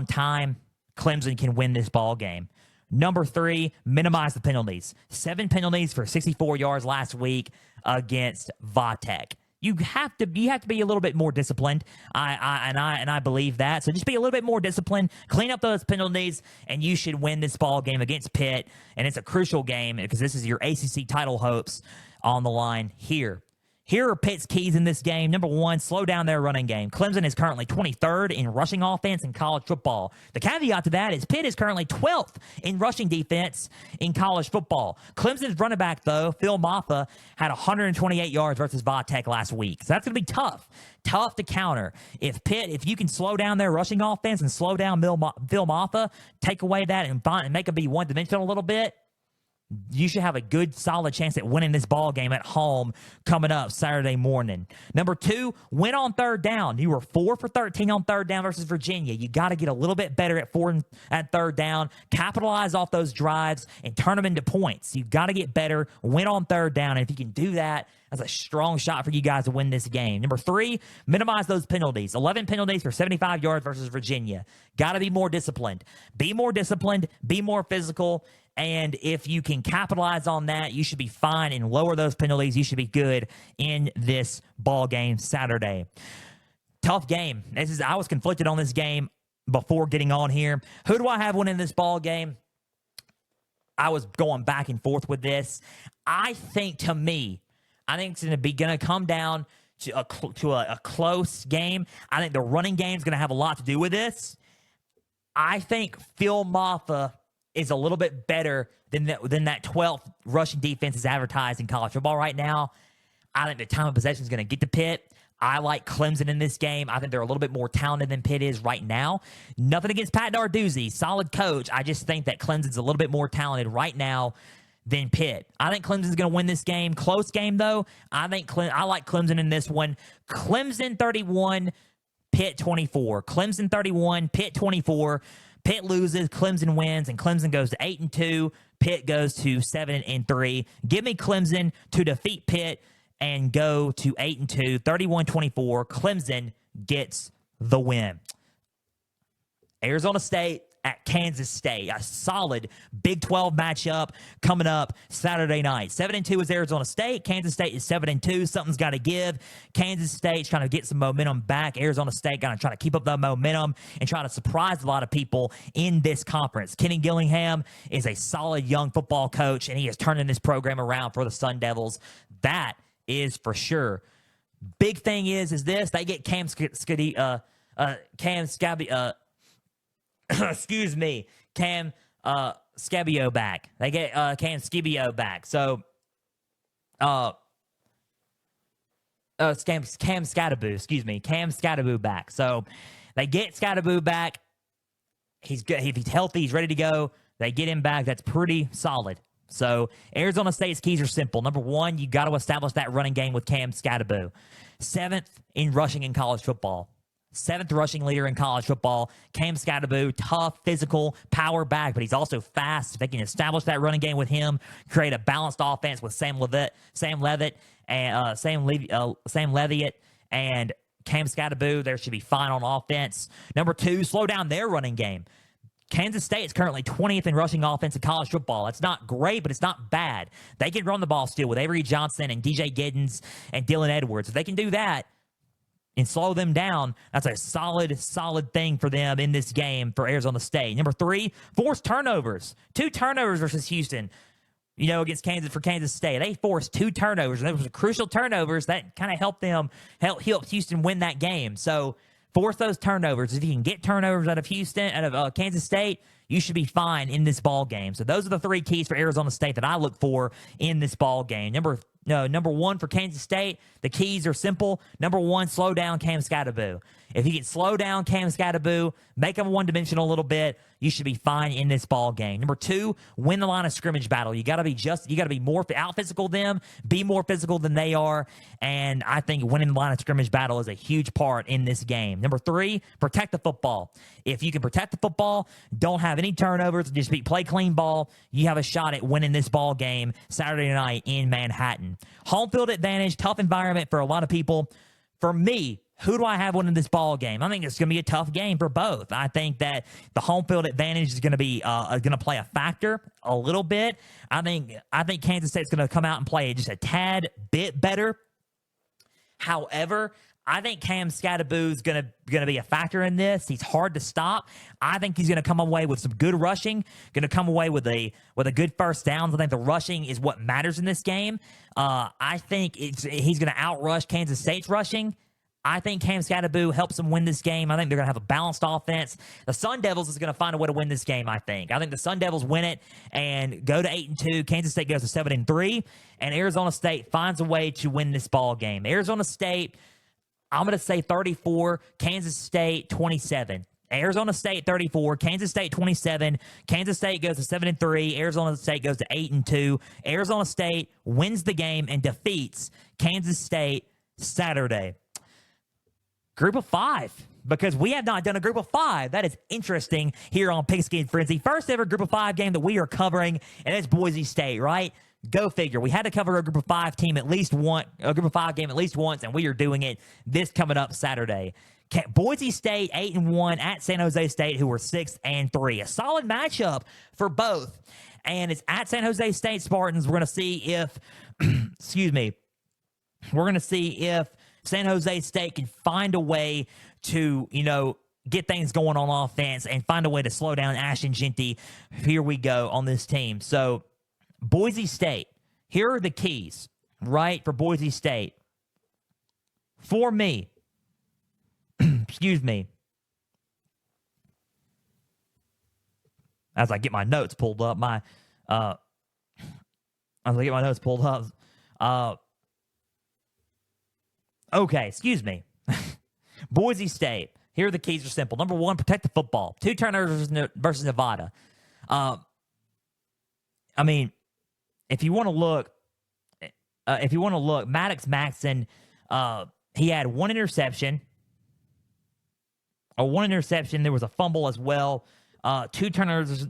time, Clemson can win this ball game. Number 3, minimize the penalties. 7 penalties for 64 yards last week against Vatech. You have to be a little bit more disciplined. I believe that. So just be a little bit more disciplined. Clean up those penalties, and you should win this ball game against Pitt. And it's a crucial game because this is your ACC title hopes on the line here. Here are Pitt's keys in this game. Number 1, slow down their running game. Clemson is currently 23rd in rushing offense in college football. The caveat to that is Pitt is currently 12th in rushing defense in college football. Clemson's running back, though, Phil Maffa, had 128 yards versus Vatech last week. So that's going to be tough to counter. If you can slow down their rushing offense and slow down Phil Maffa, take away that and make them be one-dimensional a little bit, you should have a good, solid chance at winning this ball game at home coming up Saturday morning. Number 2, win on third down. You were 4 for 13 on third down versus Virginia. You got to get a little bit better at third down, capitalize off those drives, and turn them into points. You got to get better, win on third down, and if you can do that, that's a strong shot for you guys to win this game. Number 3, minimize those penalties. 11 penalties for 75 yards versus Virginia. Got to be more disciplined. Be more disciplined. Be more physical. And if you can capitalize on that, you should be fine and lower those penalties. You should be good in this ball game Saturday. Tough game. I was conflicted on this game before getting on here. Who do I have winning this ball game? I was going back and forth with this. I think it's going to come down to a close game. I think the running game is going to have a lot to do with this. I think Phil Maffa is a little bit better than that 12th rushing defense is advertised in college football right now. I think the time of possession is going to get to Pitt. I like Clemson in this game. I think they're a little bit more talented than Pitt is right now. Nothing against Pat Narduzzi, solid coach. I just think that Clemson's a little bit more talented right now than Pitt. I think Clemson's going to win this game. Close game, though. I like Clemson in this one. Clemson 31, Pitt 24. Clemson 31, Pitt 24. Pitt loses, Clemson wins, and Clemson goes to 8-2. Pitt goes to 7-3. Give me Clemson to defeat Pitt and go to 8-2, 31-24. Clemson gets the win. Arizona State at Kansas State. A solid Big 12 matchup coming up Saturday night. 7-2 is Arizona State. Kansas State is 7-2. Something's got to give. Kansas State's trying to get some momentum back. Arizona State got to try to keep up the momentum and try to surprise a lot of people in this conference. Kenny Gillingham is a solid young football coach, and he is turning this program around for the Sun Devils. That is for sure. Big thing is this. They get Cam Scabio back. They get Cam Scabio back. So, Cam Scadaboo back. So, they get Scadaboo back. He's good. If he's healthy, he's ready to go. They get him back. That's pretty solid. So, Arizona State's keys are simple. Number 1, you got to establish that running game with Cam Scadaboo. 7th in rushing in college football. 7th rushing leader in college football. Cam Scadaboo, tough, physical, power back, but he's also fast. If they can establish that running game with him, create a balanced offense with Sam Levitt, and Cam Scadaboo, there should be fine on offense. Number 2, slow down their running game. Kansas State is currently 20th in rushing offense in college football. It's not great, but it's not bad. They can run the ball still with Avery Johnson and DJ Giddens and Dylan Edwards. If they can do that and slow them down, that's a solid thing for them in this game for Arizona State. Number 3, force turnovers. 2 turnovers versus Houston, against Kansas State. They forced 2 turnovers, and those were crucial turnovers that kind of helped Houston win that game. So force those turnovers. If you can get turnovers out of Kansas State, you should be fine in this ball game. So those are the 3 keys for Arizona State that I look for in this ball game. Number No, number one for Kansas State, the keys are simple. Number one, slow down Cam Scatterboo. If you can slow down Cam Scatterboo, make him one-dimensional a little bit, you should be fine in this ball game. Number two, win the line of scrimmage battle. You got to be more out-physical them, be more physical than they are, and I think winning the line of scrimmage battle is a huge part in this game. Number three, protect the football. If you can protect the football, don't have any turnovers, just play clean ball, you have a shot at winning this ball game Saturday night in Manhattan. Home field advantage, tough environment for a lot of people. For me, who do I have winning this ball game? I think it's going to be a tough game for both. I think that the home field advantage is going to be going to play a factor a little bit. I think Kansas State's going to come out and play just a tad bit better. However, I think Cam Scatterboo is going to be a factor in this. He's hard to stop. I think he's going to come away with some good rushing. Going to come away with a good first downs. I think the rushing is what matters in this game. I think he's going to outrush Kansas State's rushing. I think Cam Scatterboo helps them win this game. I think they're going to have a balanced offense. The Sun Devils is going to find a way to win this game, I think. I think the Sun Devils win it and go to 8-2. Kansas State goes to 7-3. And Arizona State finds a way to win this ball game. Arizona State, I'm going to say 34, Kansas State 27. Arizona State 34, Kansas State 27. Kansas State goes to 7-3. Arizona State goes to 8-2. Arizona State wins the game and defeats Kansas State Saturday. Group of five, because we have not done a group of five. That is interesting here on Pigskin Frenzy. First ever group of five game that we are covering, and it's Boise State, right? Go figure. We had to cover a group of five team at least once, a group of five game at least once, and we are doing it this coming up Saturday. Boise State 8-1 at San Jose State, who are 6-3. A solid matchup for both, and it's at San Jose State Spartans. We're going to see if, excuse me, we're going to see if San Jose State can find a way to, get things going on offense and find a way to slow down Ashton Jeanty. Here we go on this team. So, Boise State, here are the keys, right, for Boise State. For me, excuse me, as I get my notes pulled up, okay, excuse me. Boise State. Here are the keys are simple. Number one, protect the football. 2 turnovers versus Nevada. If you want to look, Maddox Maxson, he had one interception. There was a fumble as well. 2 turnovers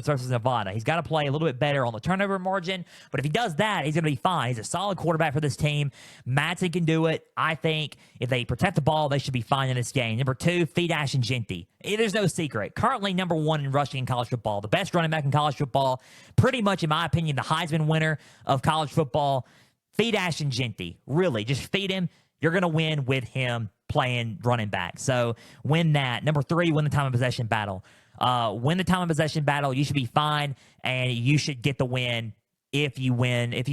versus Nevada. He's got to play a little bit better on the turnover margin, but if he does that, he's going to be fine. He's a solid quarterback for this team. Madsen can do it. I think if they protect the ball, they should be fine in this game. Number 2, feed Ashton Jeanty. There's no secret. Currently number 1 in rushing in college football. The best running back in college football. Pretty much, in my opinion, the Heisman winner of college football. Feed Ashton Jeanty. Really, just feed him. You're going to win with him playing running back. So win that. Number 3, win the time of possession battle. Win the time of possession battle. You should be fine, and you should get the win if you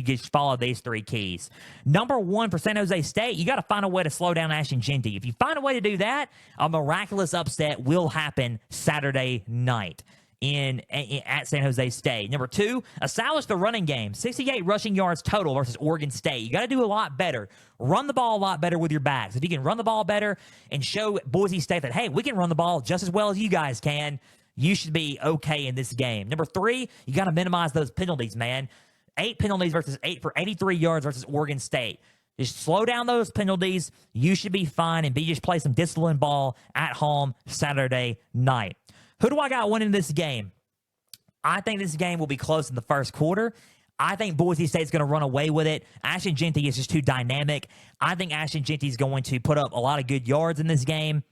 just follow these 3 keys. Number 1 for San Jose State, you got to find a way to slow down Ashton Jeanty. If you find a way to do that, a miraculous upset will happen Saturday night at San Jose State. Number 2, establish the running game. 68 rushing yards total versus Oregon State. You got to do a lot better. Run the ball a lot better with your backs. If you can run the ball better and show Boise State that, hey, we can run the ball just as well as you guys can, you should be okay in this game. Number 3, you got to minimize those penalties, man. 8 penalties versus 8 for 83 yards versus Oregon State. Just slow down those penalties. You should be fine and just play some disciplined ball at home Saturday night. Who do I got winning this game? I think this game will be close in the first quarter. I think Boise State's going to run away with it. Ashton Jeanty is just too dynamic. I think Ashton Jeanty is going to put up a lot of good yards in this game.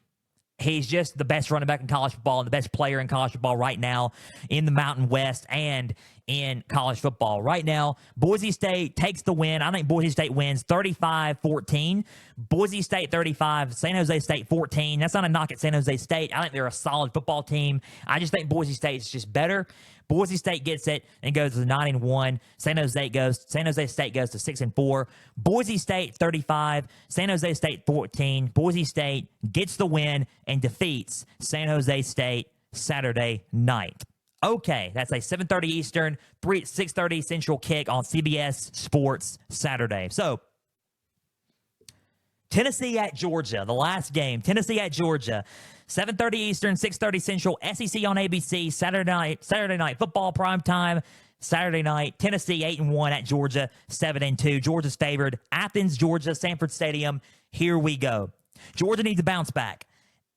He's just the best running back in college football and the best player in college football right now in the Mountain West and in college football. Right now, Boise State takes the win. I think Boise State wins 35-14. Boise State 35, San Jose State 14. That's not a knock at San Jose State. I think they're a solid football team. I just think Boise State's just better. Boise State gets it and goes to 9-1. San Jose State goes to 6-4. Boise State 35, San Jose State 14. Boise State gets the win and defeats San Jose State Saturday night. Okay, that's a 7:30 Eastern, 6:30 Central kick on CBS Sports Saturday. So, Tennessee at Georgia, the last game. Tennessee at Georgia, 7:30 Eastern, 6:30 Central, SEC on ABC, Saturday night football prime time. Saturday night, Tennessee 8-1 at Georgia, 7-2. Georgia's favored. Athens, Georgia, Sanford Stadium. Here we go. Georgia needs to bounce back.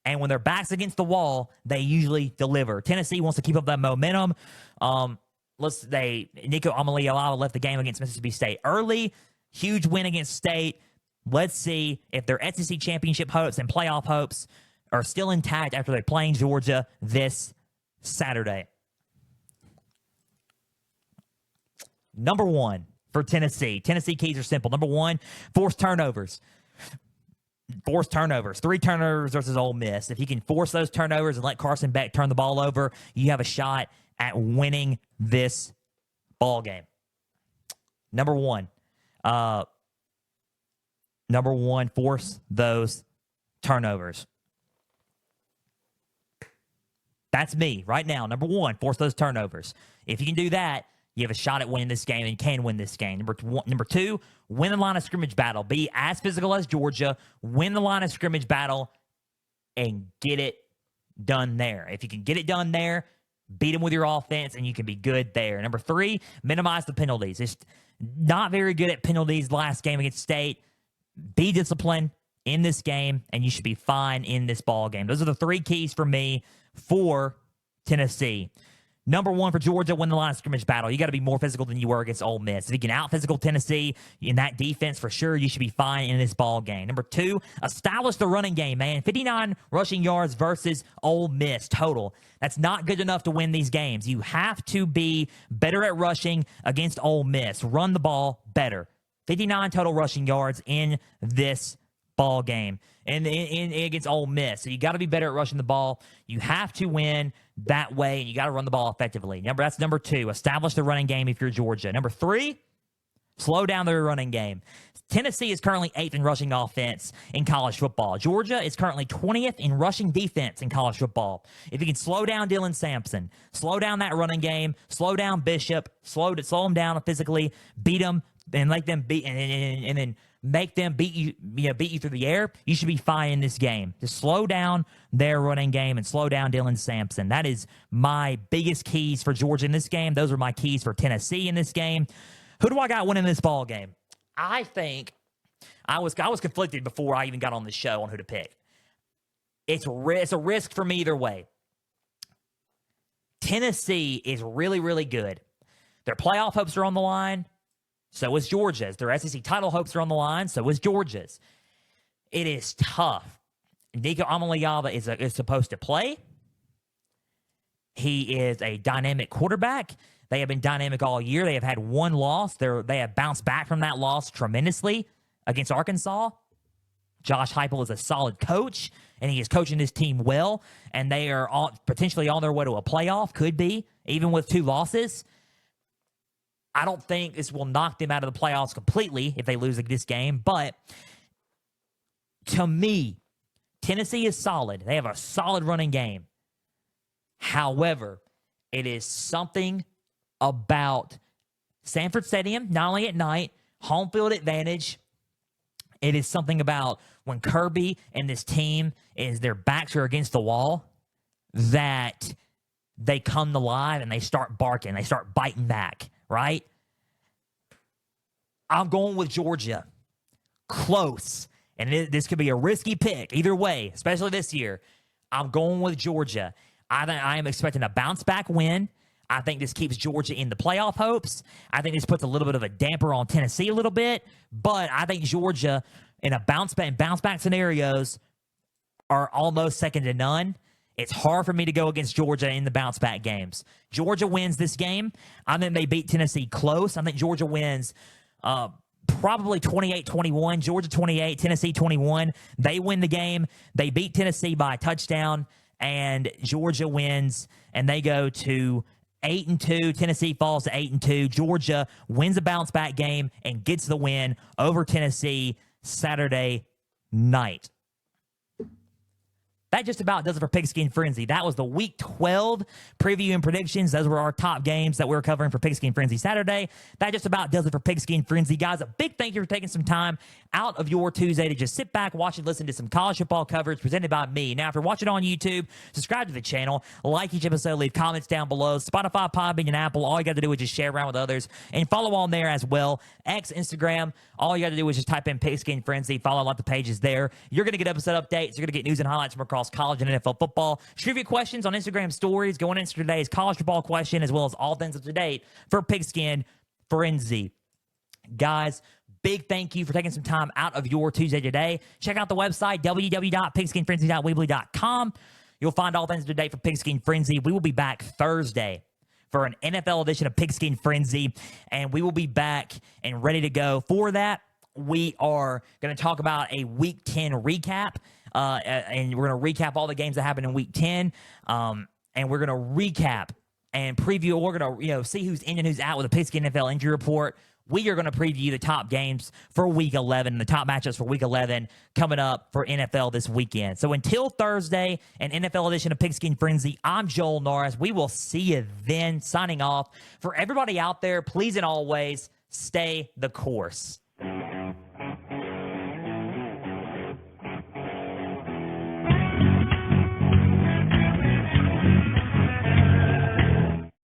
And when their back's against the wall, they usually deliver. Tennessee wants to keep up that momentum. Nico Amalialala left the game against Mississippi State early. Huge win against State. Let's see if their SEC championship hopes and playoff hopes are still intact after they play Georgia this Saturday. Number one for Tennessee. Tennessee keys are simple. Number one, force turnovers. Force turnovers. 3 turnovers versus Ole Miss. If you can force those turnovers and let Carson Beck turn the ball over, you have a shot at winning this ball game. Number one, force those turnovers. That's me right now. Number one, force those turnovers. If you can do that, you have a shot at winning this game and can win this game. Number two, win the line of scrimmage battle. Be as physical as Georgia. Win the line of scrimmage battle and get it done there. If you can get it done there, beat them with your offense and you can be good there. Number three, minimize the penalties. It's not very good at penalties last game against State. Be disciplined in this game and you should be fine in this ball game. Those are the 3 keys for me for Tennessee. Number one for Georgia, win the line of scrimmage battle. You got to be more physical than you were against Ole Miss. If you can out-physical Tennessee in that defense, for sure, you should be fine in this ball game. Number two, establish the running game, man. 59 rushing yards versus Ole Miss total. That's not good enough to win these games. You have to be better at rushing against Ole Miss. Run the ball better. 59 total rushing yards in this ball game and in against Ole Miss. So you got to be better at rushing the ball. You have to win that way, and you got to run the ball effectively. That's number two. Establish the running game if you're Georgia. Number three, slow down their running game. Tennessee is currently 8th in rushing offense in college football. Georgia is currently 20th in rushing defense in college football. If you can slow down Dylan Sampson, slow down that running game, slow down Bishop, slow them down physically, beat them, and make them beat, and then make them beat you through the air, you should be fine in this game. Just slow down their running game and slow down Dylan Sampson. That is my biggest keys for Georgia in this game. Those are my keys for Tennessee in this game. Who do I got winning this ball game? I think I was conflicted before I even got on the show on who to pick. It's a risk for me either way. Tennessee is really, really good. Their playoff hopes are on the line. So is Georgia's. Their SEC title hopes are on the line. So is Georgia's. It is tough. Nico Amalialala is supposed to play. He is a dynamic quarterback. They have been dynamic all year. They have had one loss. They have bounced back from that loss tremendously against Arkansas. Josh Heupel is a solid coach, and he is coaching his team well, and they are potentially on their way to a playoff, could be, even with 2 losses. I don't think this will knock them out of the playoffs completely if they lose this game, but to me, Tennessee is solid. They have a solid running game. However, it is something about Sanford Stadium, not only at night, home field advantage. It is something about when Kirby and this team their backs are against the wall, that they come to life and they start barking. They start biting back. Right? I'm going with Georgia. Close. And this could be a risky pick either way, especially this year. I'm going with Georgia. I am expecting a bounce-back win. I think this keeps Georgia in the playoff hopes. I think this puts a little bit of a damper on Tennessee a little bit. But I think Georgia, in bounce-back scenarios, are almost second to none. It's hard for me to go against Georgia in the bounce-back games. Georgia wins this game. I think they beat Tennessee close. I think Georgia wins probably 28-21. Georgia 28, Tennessee 21. They win the game. They beat Tennessee by a touchdown, and Georgia wins, and they go to 8-2. Tennessee falls to 8-2. Georgia wins a bounce-back game and gets the win over Tennessee Saturday night. that just about does it for Pigskin Frenzy. That was the Week 12 preview and predictions. Those were our top games that we were covering for Pigskin Frenzy Saturday. That just about does it for Pigskin Frenzy. Guys, a big thank you for taking some time out of your Tuesday to just sit back, watch and listen to some college football coverage presented by me. Now, if you're watching on YouTube, subscribe to the channel, like each episode, leave comments down below. Spotify, Podbean, and Apple, all you got to do is just share around with others and follow on there as well. X, Instagram, all you got to do is just type in Pigskin Frenzy, follow along the pages there. You're going to get episode updates. You're going to get news and highlights from across college and NFL football. Trivia questions on Instagram stories. Go on into today's college football question, as well as all things up to date for Pigskin Frenzy. Guys, big thank you for taking some time out of your Tuesday today. Check out the website, www.pigskinfrenzy.weebly.com. You'll find all things up to date for Pigskin Frenzy. We will be back Thursday for an NFL edition of Pigskin Frenzy, and we will be back and ready to go. For that, we are going to talk about a Week 10 recap, and we're going to recap all the games that happened in Week 10, and we're going to recap and preview. We're going to see who's in and who's out with a Pigskin NFL injury report. We are going to preview the top games for Week 11, the top matchups for Week 11 coming up for NFL this weekend. So until Thursday, an NFL edition of Pigskin Frenzy, I'm Joel Norris. We will see you then. Signing off. For everybody out there, please and always stay the course.